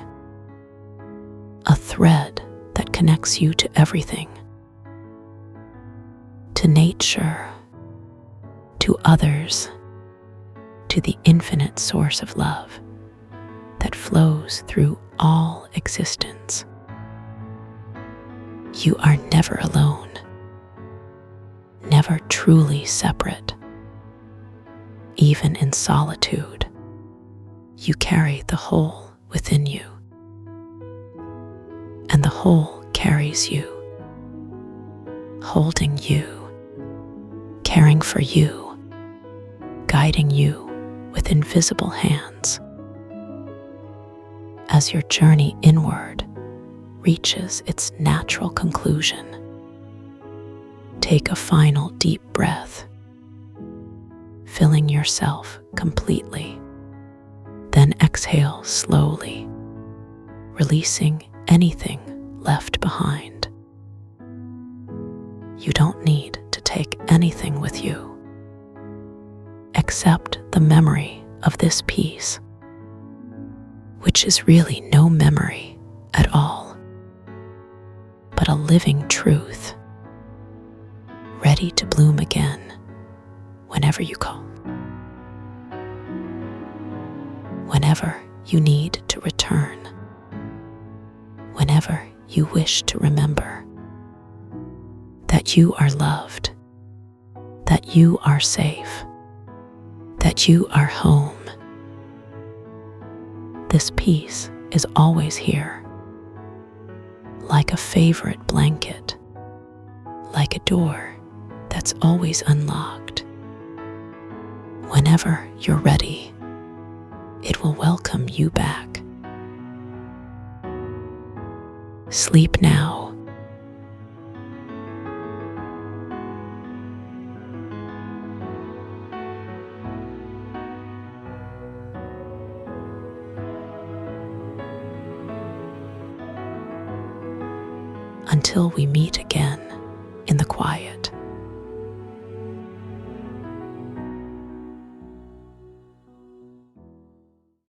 a thread that connects you to everything, to nature, to others, to the infinite source of love that flows through all existence. You are never alone, never truly separate. Even in solitude, you carry the whole within you, and the whole carries you, holding you, caring for you, guiding you with invisible hands. As your journey inward reaches its natural conclusion, take a final deep breath, filling yourself completely. Then exhale slowly, releasing anything left behind. You don't need to take anything with you except the memory of this peace, which is really no memory at all, but a living truth, ready to bloom again whenever you call. Whenever you need to return, whenever you wish to remember that you are loved, that you are safe, that you are home. This peace is always here, like a favorite blanket, like a door that's always unlocked. Whenever you're ready, it will welcome you back. Sleep now. Until we meet again in the quiet.